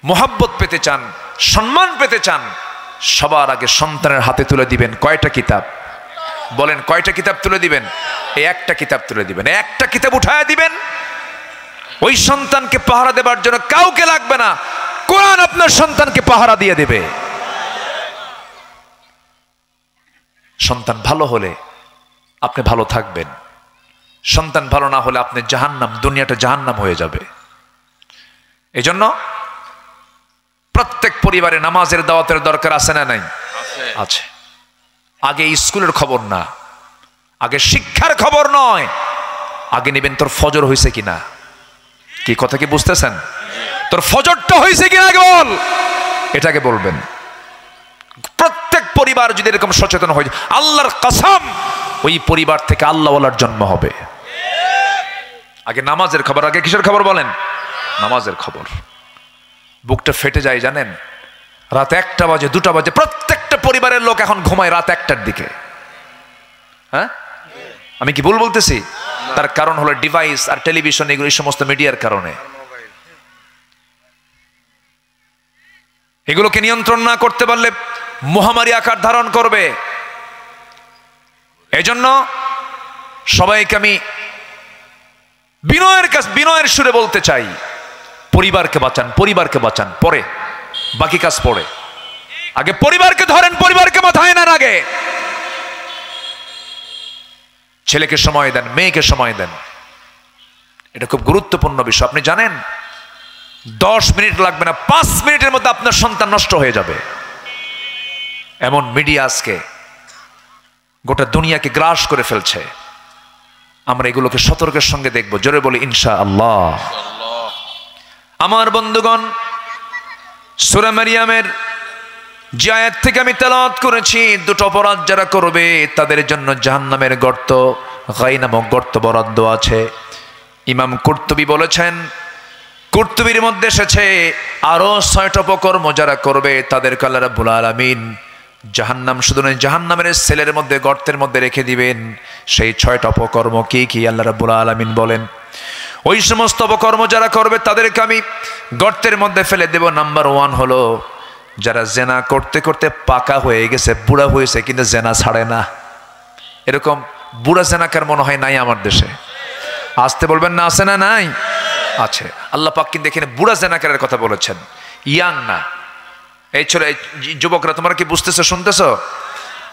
মোহাব্বত পেতে চান, সম্মান পেতে চান, সবার আগে সন্তানের হাতে তুলে দিবেন কয়টা কিতাব? বলেন কয়টা কিতাব তুলে দিবেন? এই একটা কিতাব তুলে দিবেন, একটা কিতাব উঠায় দিবেন। ওই সন্তানকে পাহারা দেবার জন্য কাউকে লাগবে না, কোরআন আপনার সন্তানকে পাহারা দিয়ে দেবে। সন্তান ভালো হলে আপনি ভালো থাকবেন, সন্তান ভালো না হলে আপনি জাহান্নাম, দুনিয়াটা জাহান্নাম হয়ে যাবে। এজন্য প্রত্যেক পরিবারে নামাজের দাওয়াতের দরকার আছে না নাই? আছে। আগে স্কুলের খবর না, আগে শিক্ষার খবর নয়, আগে নেবেন তোর ফজর হয়েছে কিনা। কি কথা কি বুঝতেছেন? তোর ফজরটা হয়েছে কিনা আগে বল, এটাকে বলবেন। প্রত্যেক পরিবার যদি এরকম সচেতন হয়, আল্লাহর কসম ওই পরিবার থেকে আল্লাহওয়ালার জন্ম হবে। আগে নামাজের খবর, আগে কিসের খবর বলেন? নামাজের খবর। বুকটা ফেটে যায় জানেন, রাত 1টা বাজে, 2টা বাজে, প্রত্যেকটা পরিবারের লোক এখন ঘুমায় রাত 1টার দিকে। হ্যাঁ, আমি কি ভুল বলতেছি? তার কারণ হলো ডিভাইস আর টেলিভিশন, এগুলো এই সমস্ত মিডিয়ার কারণে। এগুলোকে নিয়ন্ত্রণ না করতে পারলে মহামারী আকার ধারণ করবে। এজন্য সবাইকে আমি বিনয়ের সুরে বলতে চাই, পরিবারকে বাঁচান, পরিবারকে বাঁচান, পরে বাকি কাজ পড়ে। আগে পরিবারকে ধরেন, পরিবারকে মাথায় নেন। আগে ছেলেকে সময় দেন, মেয়েকে সময় দেন, এটা খুব গুরুত্বপূর্ণ বিষয়। আপনি জানেন 10 মিনিট লাগবে না, 5 মিনিটের মধ্যে আপনার সন্তান নষ্ট হয়ে যাবে। এমন মিডিয়া আজকে গোটা দুনিয়াকে গ্রাস করে ফেলছে। আমরা এগুলোকে সতর্কের সঙ্গে দেখবো। জোরে বলি ইনশাআল্লাহ। আমার বন্ধুগণ, সূরা মারিয়ামের যে আয়াত থেকে আমি তেলাওয়াত করেছি, দুটো অপরাধ যারা করবে তাদের জন্য জাহান্নামের গর্ত গাই নামক গর্ত বরাদ্দ আছে। ইমাম কুরতুবী বলেছেন, কুরতুবীর মধ্যে এসেছে আরো 6টা অপকর্ম যারা করবে তাদেরকে আল্লাহ রাব্বুল আলামিন জাহান্নাম, শুধু নয় জাহান্নামের সেলের মধ্যে, গর্তের মধ্যে রেখে দিবেন। সেই 6টা অপকর্ম কি কি আল্লাহ রাব্বুল আলামিন বলেন? ওই সমস্ত অপকর্ম যারা করবে তাদেরকে আমি গর্তের মধ্যে ফেলে দেব। নাম্বার 1 হলো যারা জেনা করতে করতে পাকা হয়ে গেছে, বুড়া হয়েছে কিন্তু জেনা ছাড়ে না। এরকম বুড়া জেনাকার মনে হয় নাই আমার দেশে? আসতে বলবেন না, আছে না? নাই, আছে। আল্লাহ পাক কিন্তু এখানে বুড়া জেনাকারের কথা বলেছেন, ইয়াং না। এই ছোট যুবকরা, তোমরা কি বুঝতেছো, শুনতেছো?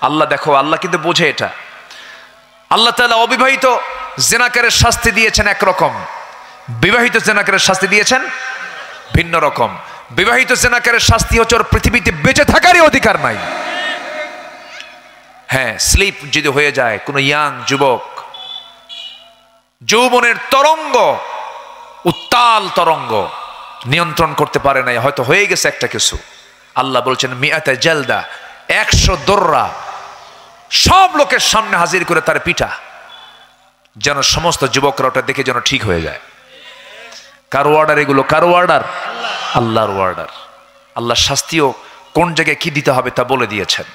আল্লাহ দেখো, আল্লাহ কিন্তু বোঝে এটা। আল্লাহ তাআলা অবিবাহিত জেনাকারের শাস্তি দিয়েছেন একরকম, বিবাহিত জেনাকারের শাস্তি দিয়েছেন ভিন্ন রকম। বিবাহিত জেনাকারের শাস্তি হচ্ছে ওর পৃথিবীতে বেঁচে থাকারই অধিকার নাই। হ্যাঁ, স্লিপ যদি হয়ে যায় কোনো ইয়াং যুবক, যৌবনের তরঙ্গ, উত্তাল তরঙ্গ নিয়ন্ত্রণ করতে পারে নাই, হয়তো হয়ে গেছে একটা কিছু, আল্লাহ বলছেন মিআতা জালদা, 100 দোররা সব লোকের সামনে হাজির করে তার পিটা, যেন সমস্ত যুবকরা ওটা দেখে যেন ঠিক হয়ে যায়। কার অর্ডার এগুলো? কার অর্ডার? আল্লাহর অর্ডার। আল্লাহ শাস্তিও কোন জায়গায় কি দিতে হবে তা বলে দিয়েছেন।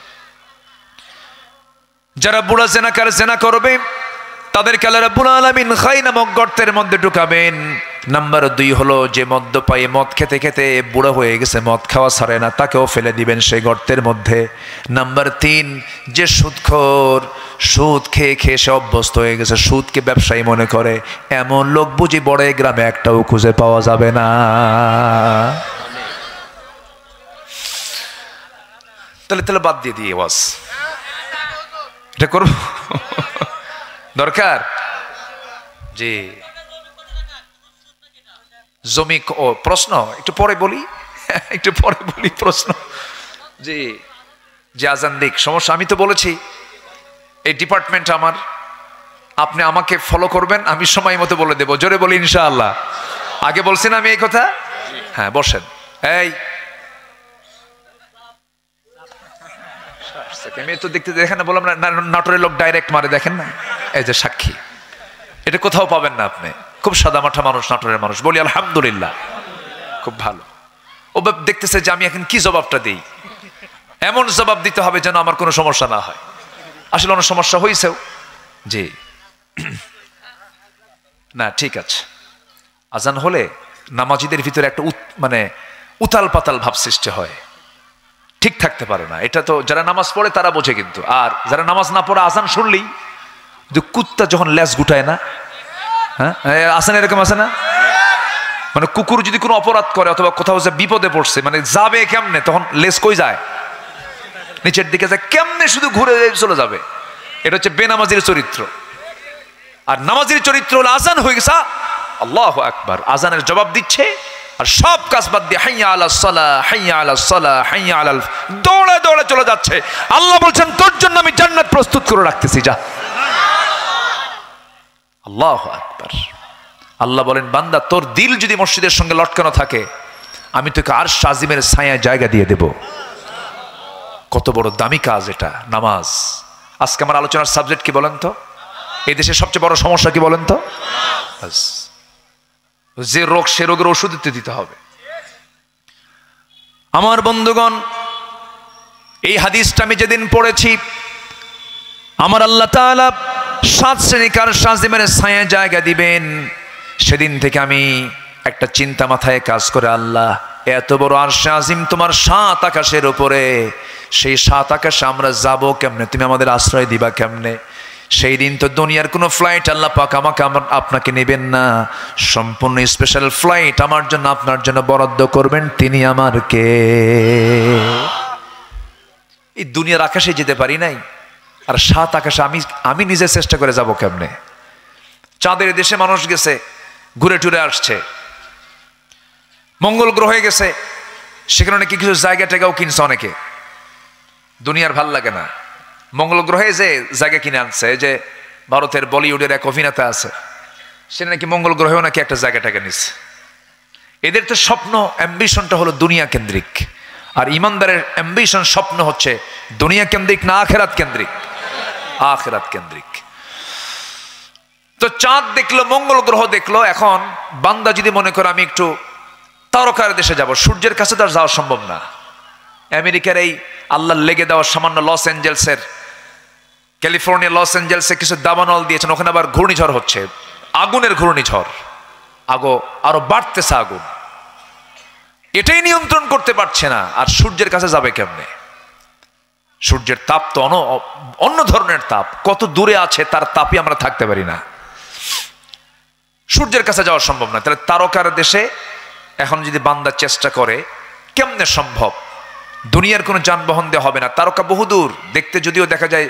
যারা বুড়া জেনাকার জেনা করবে তাদেরকে আল্লাহ রাব্বুল আলামিন খাই নামক গর্তের মধ্যে ঢুকাবেন। নাম্বার 2 হলো যে মদ্যপায়ী, মদ খেতে খেতে বুড়া হয়ে গেছে, মদ খাওয়া ছাড়ে না, তাকেও ফেলে দিবেন সেই গর্তের মধ্যে। নাম্বার 3 যে সুদখোর, সুদ খেয়ে খেয়ে সে অভ্যস্ত হয়ে গেছে, সুদকে ব্যবসায়ী মনে করে, এমন লোক বুঝি বড় গ্রামে একটাও খুঁজে পাওয়া যাবে না। তাহলে বাদ দিয়ে দিয়ে ওয়াজ এটা করব দরকার। জি, জমি ও প্রশ্ন একটু পরে বলি, একটু পরে বলি প্রশ্ন। জি, যে আজান দিক, সমস্যা। আমি তো বলেছি এই ডিপার্টমেন্ট আমার, আপনি আমাকে ফলো করবেন, আমি সময় মতো বলে দেবো। জোরে বলি ইনশাআল্লাহ। আগে বলছেন আমি এই কথা? হ্যাঁ, বসেন। এই আমি তো দেখতে দেখেন না, বললাম না নাটোরের লোক ডাইরেক্ট মারে, দেখেন না, এই যে সাক্ষী। এটা কোথাও পাবেন না আপনি। খুব সাদামাঠা মানুষ নাটোরের মানুষ, বলি আলহামদুলিল্লাহ, খুব ভালো। ও দেখতেছে যে আমি এখন কি জবাবটা দিই, এমন জবাব দিতে হবে যেন আমার কোনো সমস্যা না হয়। আসলে অনেক সমস্যা হয়েছেও। জি, না ঠিক আছে। আজান হলে নামাজিদের ভিতরে একটা মানে উতাল পাতাল ভাব সৃষ্টি হয়, ঠিক থাকতে পারে না। এটা তো যারা নামাজ পড়ে তারা বোঝে, কিন্তু আর যারা নামাজ না পড়ে আজান শুনলেই, কুত্তা যখন লেজ গুটায় না, হ্যাঁ আছে না, এরকম আছে না? মানে কুকুর যদি কোনো অপরাধ করে অথবা কোথাও যে বিপদে পড়ছে, মানে যাবে কেমনে, তখন লেজ কই যায়? নিচের দিকে যায়, কেমনে শুধু ঘুরে চলে যাবে। এটা হচ্ছে বেনামাজির চরিত্র। আর নামাজির চরিত্র হলো আজান হয়ে গেছে, আল্লাহু আকবার, আজানের জবাব দিচ্ছে, আর সব কাজ বাদ দিয়ে হাইয়া আলাস সালাহ, হাইয়া আলাস সালাহ, হাইয়া আলাল, দৌড়ে দৌড়ে চলে যাচ্ছে। আল্লাহ বলছেন তোর জন্য আমি জান্নাত প্রস্তুত করে রাখতেছি, যা। আল্লাহু আকবার। আল্লাহ বলেন বান্দা, তোর দিল যদি মসজিদের সঙ্গে লটকানো থাকে, আমি তোকে আরশ আজিমের ছায়ায় জায়গা দিয়ে দেব। কত বড় দামি কাজ এটা, নামাজ। আজকে আমার আলোচনার সাবজেক্ট কি বলেন তো? এই দেশের সবচেয়ে বড় সমস্যা কি বলেন তো? যে রোগ, সে রোগের ওষুধ দিতে হবে। আমার বন্ধুগণ, এই হাদিসটা আমি যেদিন পড়েছি, আমার আল্লাহ তাআলা 7 শ্রেণীকার শাজিমের ছায়ায় জায়গা দিবেন, সেদিন থেকে আমি একটা চিন্তা মাথায় কাজ করে, আল্লাহ এত বড় আরশে আজিম তোমার 7 আকাশের উপরে, সেই 7 আকাশে আমরা যাব কেমনে? তুমি আমাদের আশ্রয় দিবা কেমনে? সেই দিন তো দুনিয়ার কোনো ফ্লাইট আল্লাহ পাক আমাকে আপনাকে নেবেন না, সম্পূর্ণ স্পেশাল ফ্লাইট আমার জন্য আপনার জন্য বরাদ্দ করবেন। তিনি আমার কে? এই দুনিয়ার আকাশে যেতে পারি নাই, আর 7 আকাশে আমি নিজে চেষ্টা করে যাব কেমনে? চাঁদের দেশে মানুষ গেছে, ঘুরে টুরে আসছে। মঙ্গল গ্রহে গেছে, সেখানে নাকি কিছু জায়গা টাগাও কিনছে অনেকে। দুনিয়ার ভাল লাগে না। মঙ্গল গ্রহে যে জায়গা কিনে আনছে, যে ভারতের বলিউডের এক অভিনেতা আছে, সে নাকি মঙ্গল গ্রহেও নাকি একটা জায়গাটাকে নিচ্ছে। এদের তো স্বপ্ন, অ্যাম্বিশনটা হলো দুনিয়া কেন্দ্রিক, আর ইমানদারের অ্যাম্বিশন, স্বপ্ন হচ্ছে দুনিয়া কেন্দ্রিক না আখেরাত কেন্দ্রিক? আখেরাত কেন্দ্রিক। তো চাঁদ দেখলো, মঙ্গল গ্রহ দেখলো। এখন বান্দা যদি মনে করে আমি একটু তারকার দেশে যাব, সূর্যের কাছে তো আর যাওয়া সম্ভব না। আমেরিকার এই আল্লাহ লেগে দেওয়া সামান্য লস অ্যাঞ্জেলসের, ক্যালিফোর্নিয়া লস অ্যাঞ্জেলসে কিছু দাবানল দিয়েছেন, ওখানে আবার ঘূর্ণিঝড় হচ্ছে, আগুনের ঘূর্ণিঝড়, আরো বাড়তেছে আগুন। এটাই নিয়ন্ত্রণ করতে পারছে না, আর সূর্যের কাছে যাবে কেমনে? সূর্যের তাপ তো অন্য ধরনের তাপ, কত দূরে আছে তার তাপই আমরা থাকতে পারি না, সূর্যের কাছে যাওয়া সম্ভব না। তাহলে তারকার দেশে এখন যদি বান্দা চেষ্টা করে, কেমনে সম্ভব? দুনিয়ার কোনো যানবাহন দেওয়া হবে না, তারকা বহুদূর, দেখতে যদিও দেখা যায়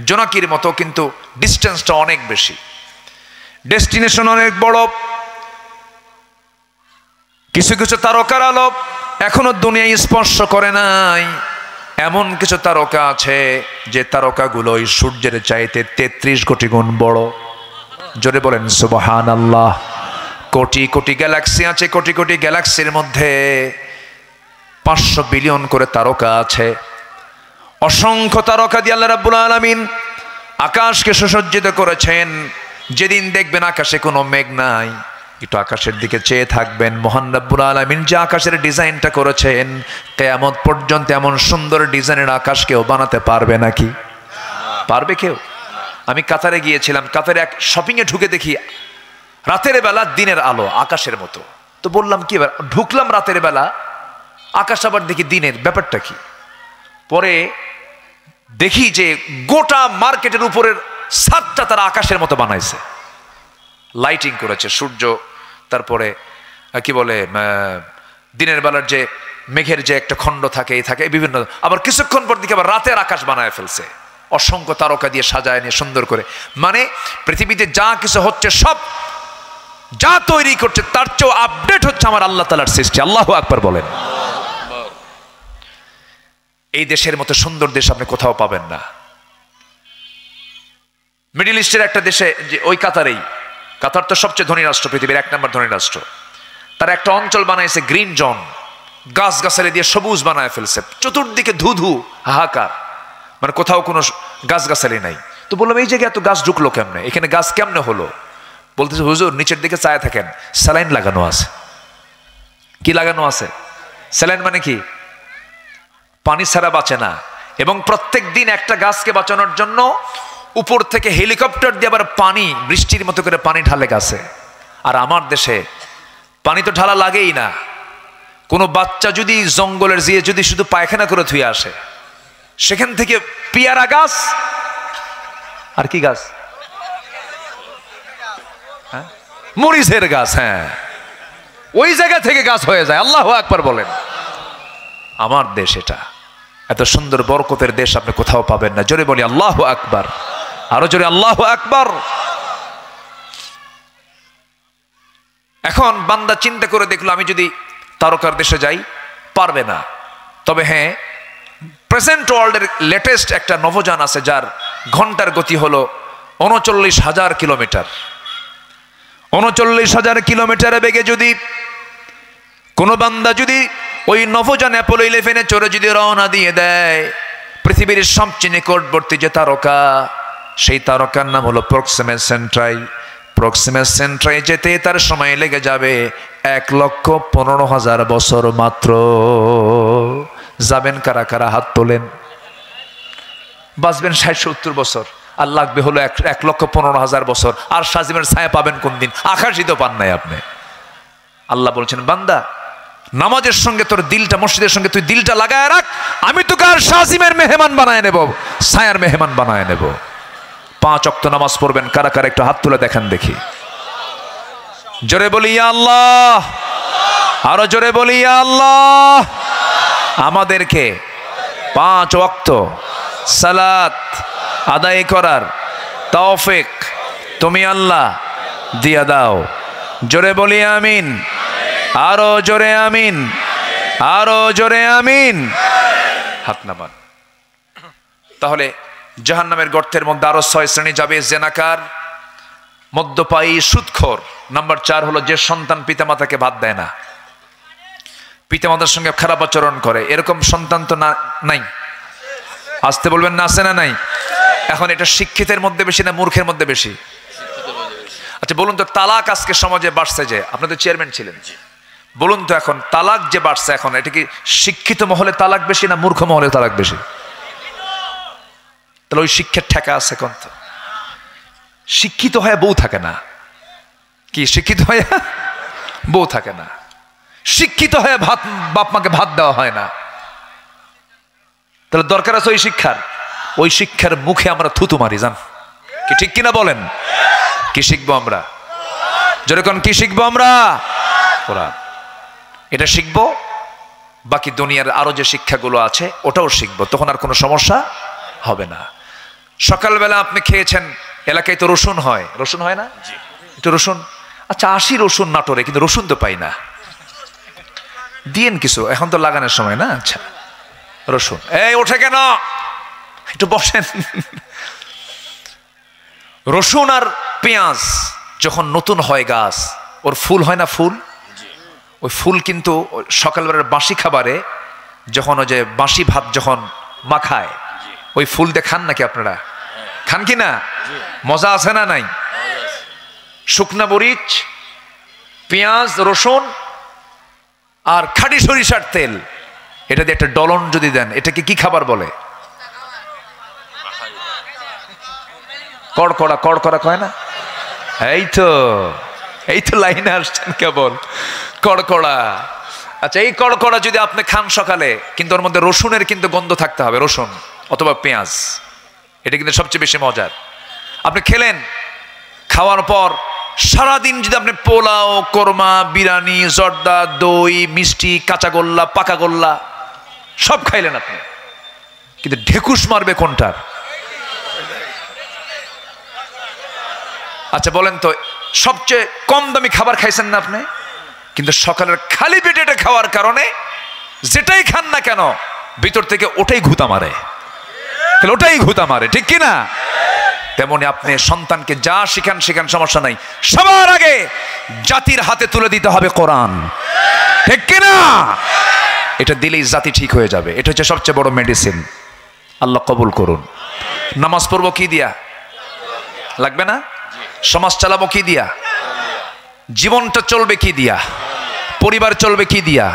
জোনাকির মতো, কিন্তু ডিস্টেন্সটা অনেক বেশি, ডেস্টিনেশন অনেক বড়। কিছু কিছু তারকার আলো এখনো দুনিয়ায় স্পর্শ করে নাই। এমন কিছু তারকা আছে যে তারকাগুলো ওই সূর্যের চাইতে 33 কোটি গুণ বড়। জোরে বলেন সুবহানাল্লাহ। কোটি কোটি গ্যালাক্সি আছে, কোটি কোটি গ্যালাক্সির মধ্যে 500 বিলিয়ন করে তারকা আছে। অসংখ্য তারকা দিয়ে আল্লাহ রাব্বুল আলামিন আকাশকে সুসজ্জিত করেছেন। যেদিন দেখবেন আকাশে কোনো মেঘ নাই, একটু আকাশের দিকে চেয়ে থাকবেন, মহান রাব্বুল আলামিন যে আকাশের ডিজাইনটা করেছেন, কিয়ামত পর্যন্ত এমন সুন্দর ডিজাইনের আকাশ কেউ বানাতে পারবে নাকি? পারবে কেউ? আমি কাতারে গিয়েছিলাম, কাতারে এক শপিংয়ে ঢুকে দেখি রাতের বেলা দিনের আলো আকাশের মতো। তো বললাম কি, ঢুকলাম রাতের বেলা, আকাশ আবার দেখি দিনের, ব্যাপারটা কি? পরে দেখি যে গোটা মার্কেটের উপরের ছাদটা তারা আকাশের মতো বানাইছে, লাইটিং করেছে সূর্য, তারপরে কি বলে দিনের বেলার যে মেঘের যে একটা খণ্ড থাকে বিভিন্ন, আবার কিছুক্ষণ পর দিকে আবার রাতের আকাশ বানায় ফেলছে, অসংখ্য তারকা দিয়ে সাজায় নিয়ে সুন্দর করে। মানে পৃথিবীতে যা কিছু হচ্ছে, সব যা তৈরি করছে তার চেয়েও আপডেট হচ্ছে আমার আল্লাহ তাআলার সৃষ্টি। আল্লাহু আকবার বলেন। এই দেশের মতো সুন্দর দেশ আপনি কোথাও পাবেন না। মিডল ইস্টের একটা দেশে, যে ওই কাতারেই, কাতার তো সবচেয়ে ধনী রাষ্ট্র, পৃথিবীর 1 নম্বর ধনী রাষ্ট্র, তার একটা অঞ্চল বানাইছে গ্রিন জোন, গাছ গাছালি দিয়ে সবুজ বানায় ফেলছে, চতুর্দিকে ধুধু হাহাকার, মানে কোথাও কোনো গাছ গাছালি নাই। তো বললাম এই জায়গায় এত গাছ ঢুকলো কেমনে, এখানে গাছ কেমনে হলো? বলতেছে হুজুর নিচের দিকে চায় থাকেন, স্যালাইন লাগানো আছে। কি লাগানো আছে? স্যালাইন মানে কি? পানি ছাড়া বাঁচে না। এবং প্রত্যেক দিন একটা গাছকে বাঁচানোর জন্য উপর থেকে হেলিকপ্টার দিয়ে আবার পানি, বৃষ্টির মতো করে পানি ঢালে গাছে। আর আমার দেশে পানি তো ঢালা লাগেই না। কোনো বাচ্চা যদি জঙ্গলের যেয়ে যদি শুধু পায়খানা করে ধুয়ে আসে, সেখান থেকে পেয়ারা গাছ, আর কি গাছ? হ্যাঁ, মরিচের গাছ, হ্যাঁ, ওই জায়গা থেকে গাছ হয়ে যায়। আল্লাহু আকবার বলেন। আমার দেশ এটা, এত সুন্দর বরকতের দেশ আপনি কোথাও পাবেন না। জোরে বলি আল্লাহু আকবার, আরো জোরে আল্লাহু আকবার। এখন বান্দা চিন্তা করে দেখলো, আমি যদি তারকার দেশে যাই, পারবে না। তবে হ্যাঁ, প্রেজেন্ট ওয়ার্ল্ডের লেটেস্ট একটা নভোযান আছে, যার ঘন্টার গতি হলো 39,000 কিলোমিটার। 39,000 কিলোমিটারে বেগে যদি কোনো বান্দা যদি ওই নভোযান অ্যাপোলো 11-এ চড়ে যদি রওনা দিয়ে দেয়, পৃথিবীর সবচেয়ে নিকটবর্তী যে তারকা, সেই তারকার নাম হলো প্রক্সিমা সেন্ট্রাই। প্রক্সিমা সেন্ট্রাই যেতে তার সময় লেগে যাবে 1,15,000 বছর মাত্র। যাবেন কারা কারা? হাত তোলেন। বাঁচবেন 60-70 বছর, আর লাগবে হলো 1,15,000 বছর। আর সাজিমের ছায়া পাবেন কোন দিন? আকাশই তো পান নাই আপনি। আল্লাহ বলছেন, বান্দা নামাজের সঙ্গে তোর দিলটা, মসজিদের সঙ্গে তুই দিলটা লাগায় রাখ, আমি তোকে আর শাজিমের মেহমান বানায় নেব, ছায়ার মেহমান বানায় নেব। 5 ওয়াক্ত নামাজ পড়বেন কারা কারা? একটু হাত তুলে দেখেন দেখি। জোরে বলি ইয়া আল্লাহ, আরো জোরে বলি ইয়া আল্লাহ। আমাদেরকে 5 ওয়াক্ত সালাত আদায় করার তৌফিক তুমি আল্লাহ দিয়া দাও। জোরে বলি আমিন, আরো জোরে আমিন, আরো জোরে আমিন। হাত নামান। তাহলে জাহান্নামের গর্তের মধ্যে আরো 6 শ্রেণী যাবে: জেনাকার, মদ্যপায়ী, সুদখোর। নাম্বার 4 হলো যে সন্তান পিতামাতাকে ভাত দেয় না, পিতামাতার সঙ্গে খারাপ আচরণ করে। এরকম সন্তান তো নাই, আসতে বলবেন না, আছে না নাই? এখন এটা শিক্ষিতের মধ্যে বেশি না মূর্খের মধ্যে বেশি? আচ্ছা বলুন তো, তালাক আজকে সমাজে বাড়ছে যে, আপনাদের চেয়ারম্যান ছিলেন, বলুন তো এখন তালাক যে বাড়ছে এখন, এটা কি শিক্ষিত মহলে তালাক বেশি না মূর্খ মহলে তালাক বেশি? তাহলে ওই শিক্ষার ঠেকা আছে এখন। তো শিক্ষিত হয়ে বউ থাকে না, কি শিক্ষিত হয়ে বউ থাকে না, শিক্ষিত হয়ে ভাত বাপ মাকে ভাত দেওয়া হয় না। তাহলে দরকার আছে ওই শিক্ষার, ওই শিক্ষার মুখে আমরা থুতু মারি, জান কি ঠিক কিনা বলেন? কি শিখবো আমরা? যেরকম কি শিখবো আমরা? কোরআন, এটা শিখবো, বাকি দুনিয়ার আরো যে শিক্ষাগুলো আছে ওটাও শিখবো, তখন আর কোনো সমস্যা হবে না। সকালবেলা আপনি খেয়েছেন, এলাকায় তো রসুন হয়, রসুন হয় না? একটু রসুন, আচ্ছা 80 রসুন নাটোরে, কিন্তু রসুন তো পাই না, দিয়েন কিছু, এখন তো লাগানোর সময় না। আচ্ছা রসুন, এই ওঠে কেন, একটু বসেন। রসুন আর পেঁয়াজ যখন নতুন হয় গাছ, ওর ফুল হয় না, ফুল, ওই ফুল কিন্তু সকালবেলার বাসি খাবারে যখন ওই যে বাসি ভাত যখন মাখায়, ওই ফুল দিয়ে খান নাকি আপনারা? খান কি না? মজা আছে না নাই? শুকনা মরিচ, পেঁয়াজ, রসুন আর খাঁটি সরিষার তেল, এটা দিয়ে একটা ডলন যদি দেন, এটাকে কি খাবার বলে? কড়কড়া, কড়কড়া কয় না? এই তো লাইনে আসছেন কেবল, কড়কড়া। আচ্ছা এই কড়কড়া যদি আপনি খান সকালে, কিন্তু ওর মধ্যে রসুনের কিন্তু গন্ধ থাকতে হবে, রসুন অথবা পেঁয়াজ, এটা কিন্তু সবচেয়ে বেশি মজার। আপনি খেলেন, খাওয়ার পর সারাদিন যদি আপনি পোলাও, কোরমা, বিরিয়ানি, জর্দা, দই, মিষ্টি, কাঁচা গোল্লা, পাকা গোল্লা সব খাইলেন আপনি, কিন্তু ঢেকুস মারবে কোনটার? আচ্ছা বলেন তো, সবচেয়ে কম দামি খাবার খাইছেন না আপনি, কিন্তু সকালের খালি পেটে এটা খাওয়ার কারণে যেটাই খান না কেন ভিতর থেকে ওটাই ঘুতা মারে, তাহলে ওটাই ঘুতা মারে, ঠিক কিনা? তেমনি আপনি সন্তানকে যা শিখান সমস্যা নাই, সবার আগে জাতির হাতে তুলে দিতে হবে কোরআন, ঠিক কিনা? এটা দিলেই জাতি ঠিক হয়ে যাবে, এটা হচ্ছে সবচেয়ে বড় মেডিসিন। আল্লাহ কবুল করুন। নামাজ পড়বো কি দিয়া? লাগবে না? সমাজ চালাবো কি দিয়া? জীবনটা চলবে কি দিয়া? পরিবার চলবে কি দিয়া?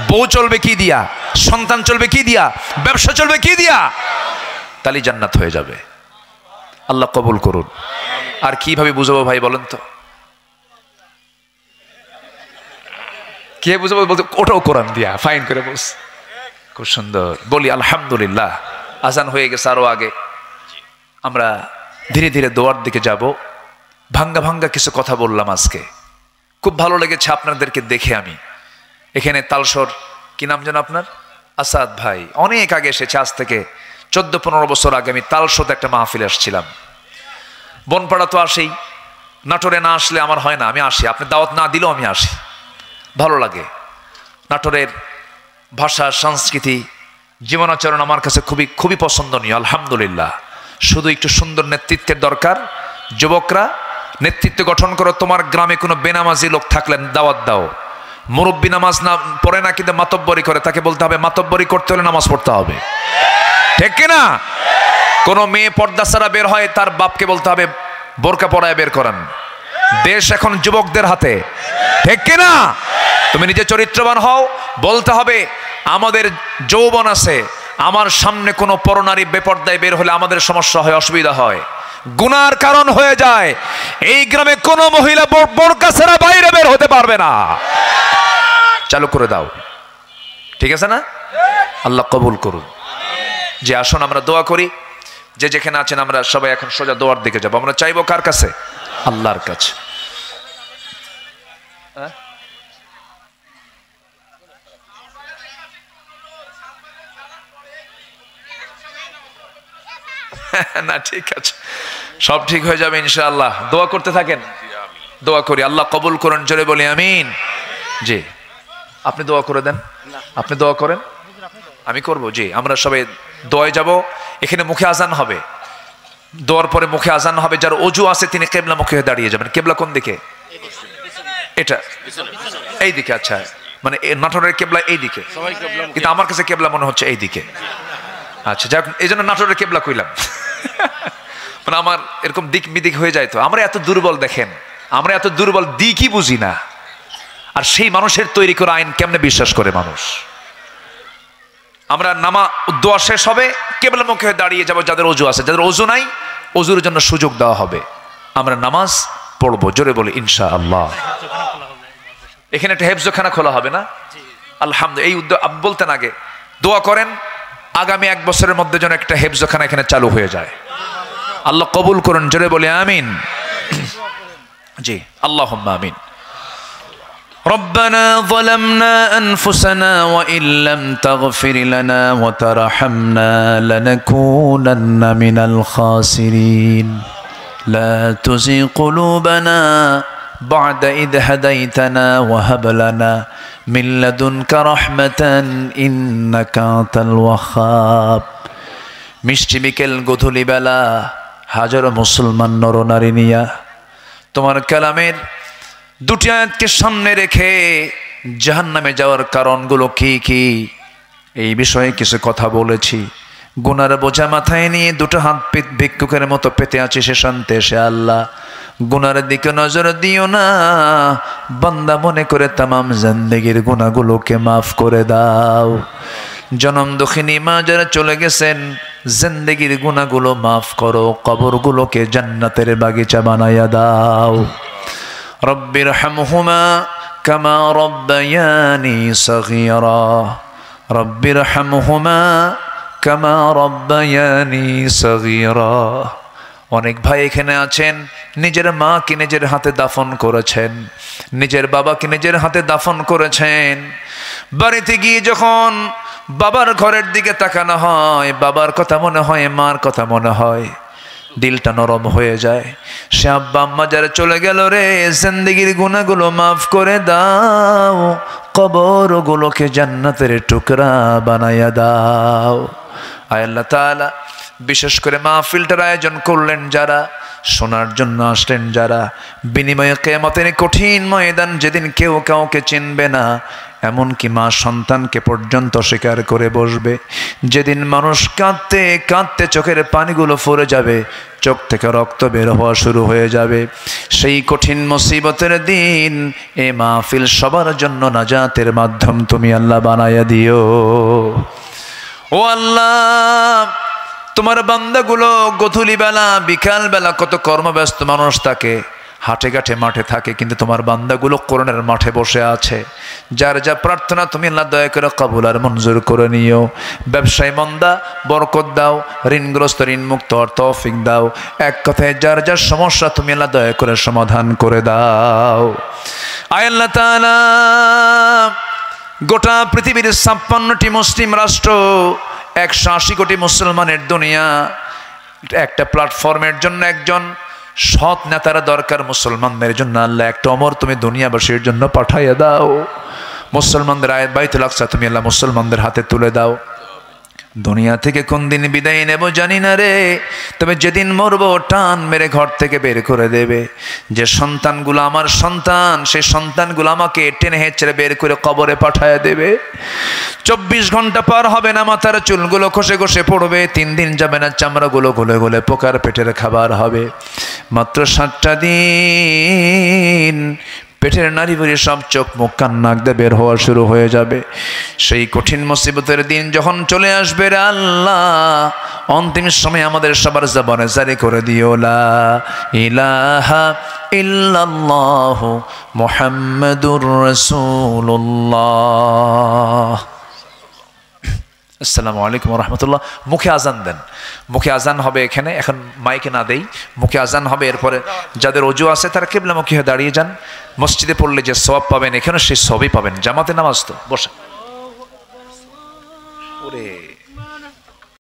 বউ চলবে কি দিয়া? সন্তান চলবে কি দিয়া? ব্যবসা চলবে কি দিয়া? তাহলে জান্নাত হয়ে যাবে। আল্লাহ কবুল করুন। আর কিভাবে বুঝাবো ভাই বলেন তো? কে বুঝাবো? বলতে ওটাও কোরআন দিয়া ফাইন করে বস, খুব সুন্দর বলি আলহামদুলিল্লাহ। আজান হয়ে গেছে, আরো আগে আমরা ধীরে ধীরে দোয়ার দিকে যাব। ভাঙ্গা ভাঙ্গা কিছু কথা বললাম আজকে, খুব ভালো লেগেছে আপনাদেরকে দেখে। আমি এখানে তালসর, কি নাম যেন আপনার? আসাদ ভাই অনেক আগে এসেছে, আজ থেকে 14-15 বছর আগে আমি তালসতে একটা মাহফিল আসছিলাম। বনপাড়া তো আসেই, নাটোরে না আসলে আমার হয় না, আমি আসি, আপনি দাওয়াত না দিলেও আমি আসি, ভালো লাগে। নাটোরের ভাষা, সংস্কৃতি, জীবনাচরণ আমার কাছে খুবই খুবই পছন্দনীয় আলহামদুলিল্লাহ। শুধু একটু সুন্দর নেতৃত্বের দরকার। যুবকরা নেতৃত্ব গঠন করো। তোমার গ্রামে কোনো বেনামাজি লোক থাকলেন দাওয়াত দাও। মুরব্বী নামাজ না পড়ে না, কিন্তু মাতব্বরি করে, তাকে বলতে হবে মাতব্বরি করতে হলে নামাজ পড়তে হবে, ঠিক কিনা? কোনো মেয়ে পর্দা ছাড়া বের হয়, তার বাপকে বলতে হবে বোরকা পরায় বের করান। দেশ এখন যুবকদের হাতে, ঠিক কিনা? তুমি নিজে চরিত্রবান হও, বলতে হবে আমাদের যৌবন আছে, আমার সামনে কোনো পরনারী বেপর্দায় বের হলে আমাদের সমস্যা হয়, অসুবিধা হয়, গুনার কারণ হয়ে যায়। এই গ্রামে কোনো মহিলা বোরকা ছাড়া বাইরে বের হতে পারবে না। চালু করে দাও, ঠিক আছে না? আল্লাহ কবুল করুন। যে আসুন আমরা দোয়া করি, যে যেখানে আছেন আমরা সবাই এখন সোজা দোয়ার দিকে যাবো। আমরা চাইবো কার কাছে? আল্লাহর কাছে। না ঠিক আছে, সব ঠিক হয়ে যাবে ইনশাআল্লাহ। দোয়া করতে থাকেন, দোয়া করি আল্লাহ কবুল করুন। জোরে বলি আমিন। জি আপনি দোয়া করে দেন, আপনি দোয়া করেন, আমি করব। জি আমরা সবাই দোয়ায় যাব। এখানে মুখে আজান হবে, দোয়ার পরে মুখে আজান হবে। যার অজু আছে তিনি কেবলা মুখে দাঁড়িয়ে যাবেন। কেবলা কোন দিকে? এটা এই দিকে। আচ্ছা মানে নাটোরের কেবলা এই দিকে, কিন্তু আমার কাছে কেবলা মনে হচ্ছে এই দিকে। আচ্ছা যাক, এই জন্য নাটোরের কেবলা কইলাম। মানে আমার এরকম দিক বিদিক হয়ে যায়, তো আমরা এত দুর্বল দেখেন, আমরা এত দুর্বল দিকই বুঝি না। আর সেই মানুষের তৈরি করা আইন কেমনে বিশ্বাস করে মানুষ? আমরা দোয়া শেষ হবে, কিবলামুখে দাঁড়িয়ে যাব যাদের ওযু আছে, যাদের ওযু নাই ওযুর জন্য সুযোগ দেওয়া হবে, আমরা নামাজ পড়বো। জোরে বলি ইনশাআল্লাহ। এখানে একটা হেফজখানা খোলা হবে না? আলহামদুলিল্লাহ। এই উদ্যোগ বলতেন আগে, দোয়া করেন আগামী 1 বছরের মধ্যে যেন একটা হেফজখানা এখানে চালু হয়ে যায়। আল্লাহ কবুল করুন, জোরে বলি আমিন। জি, আল্লাহুম্মা আমিন। ربنا ظلمنا أنفسنا وإن لم تغفر لنا وترحمنا لنكونن من الخاسرين لا تزغ قلوبنا بعد إذ هديتنا وهب لنا من لدنك رحمة إنك أنت الوهاب। মিষ্টি বিকেল গধূলি বেলা হাজারো মুসলমান নরনারী নিয়া তোমার কালামের দুটি আয়াতকে সামনে রেখে জাহান্নামে যাওয়ার কারণগুলো কি কি এই বিষয়ে কিছু কথা বলেছি। গুনার বোঝা মাথায় নিয়ে দুটো হাত ভিক্ষুকের মতো পেতে আছে সে শান্তে সে আল্লাহ, গুনার দিকে নজর দিও না, বান্দা মনে করে তামাম জিন্দেগির গুনাহগুলোকে মাফ করে দাও। জনম দুঃখিনী মা যারা চলে গেছেন জিন্দেগির গুনাহগুলো মাফ করো, কবরগুলোকে জান্নাতের বাগিচা বানায়া দাও। রব্বিরহামহুমা কামা রব্বায়ানি সগীরা, রব্বিরহামহুমা কামা রব্বায়ানি সগীরা। অনেক ভাই এখানে আছেন নিজের মাকে নিজের হাতে দাফন করেছেন, নিজের বাবাকে নিজের হাতে দাফন করেছেন। বাড়িতে গিয়ে যখন বাবার ঘরের দিকে তাকানো হয়, বাবার কথা মনে হয়, মার কথা মনে হয়, দিলটা নরম হয়ে যায়। সে আব্বা আম্মা যারা চলে গেল রে, জিন্দেগির গুনাহগুলো মাফ করে দাও, কবরগুলোকে জান্নাতের টুকরা বানায়া দাও। আয় আল্লাহ তাআলা, বিশেষ করে মাহফিলটার আয়োজন করলেন যারা, শোনার জন্য আসলেন যারা, বিনিময়ে কিয়ামতের কঠিন ময়দান যেদিন কেউ কাউকে চিনবে না, এমনকি মা সন্তানকে পর্যন্ত স্বীকার করে বসবে, যেদিন মানুষ কাঁদতে কাঁদতে চোখের পানিগুলো ফুরে যাবে, চোখ থেকে রক্ত বের হওয়া শুরু হয়ে যাবে, সেই কঠিন মুসিবতের দিন এ মাহফিল সবার জন্য নাজাতের মাধ্যম তুমি আল্লাহ বানায়া দিও। ও আল্লাহ, তোমার বান্দাগুলো গধূলি বেলা বিকাল বেলা কত কর্মব্যস্ত মানুষ থাকে, হাটে ঘাটে মাঠে থাকে, কিন্তু তোমার বান্দাগুলো কোরআনের মাঠে বসে আছে। যার যা প্রার্থনা তুমি আল্লাহ দয়া করে কবুল আর মঞ্জুর করে নিও। ব্যবসায় মন্দা বরকত দাও, ঋণগ্রস্ত ঋণমুক্ত হওয়ার তৌফিক দাও। এক কথায় যার যার সমস্যা তুমি আল্লাহ দয়া করে সমাধান করে দাও। আয় আল্লাহ তাআলা, গোটা পৃথিবীর 56টি মুসলিম রাষ্ট্র, 180 কোটি মুসলমানের দুনিয়া, একটা প্ল্যাটফর্মের জন্য একজন সৎ নেতারা দরকার মুসলমানদের জন্য। আল্লাহ একটা ওমর তুমি দুনিয়াবাসীর জন্য পাঠাইয়া দাও। মুসলমানদের বাইতুল আকসা তুমি আল্লাহ মুসলমানদের হাতে তুলে দাও। দুনিয়া থেকে কোন দিন বিদায় নেব জানি না রে, তবে যেদিন মরবো টান মেরে ঘর থেকে বের করে দেবে। যে সন্তানগুলো আমার সন্তান, সেই সন্তানগুলো আমাকে টেনে হেঁচড়ে বের করে কবরে পাঠায় দেবে। 24 ঘন্টা পার হবে না, মাথার চুলগুলো খসে খসে পড়বে, 3 দিন যাবে না, চামড়াগুলো গলে গলে পোকার পেটের খাবার হবে। মাত্র 7টা দিন পেটের নারী ভরি সব চোখ মুখ কান নাক দিয়ে বের হওয়া শুরু হয়ে যাবে। সেই কঠিন মুসিবতের দিন যখন চলে আসবে রে আল্লাহ, অন্তিম সময় আমাদের সবার জবানে জারি করে দিও লা ইলাহা ইল্লাল্লাহু মুহাম্মাদুর রাসূলুল্লাহ। আসসালামু আলাইকুম ওয়া রাহমাতুল্লাহ। মুখে আজান দেন, মুখে আজান হবে এখানে, এখন মাইকে না দেই, মুখে আজান হবে। এরপরে যাদের ওযু আছে তারা কিবলামুখী হয়ে দাঁড়িয়ে যান। মসজিদে পড়লে যে সওয়াব পাবেন এখানে সেই সবই পাবেন। জামাতে নামাজ তো বসে ওরে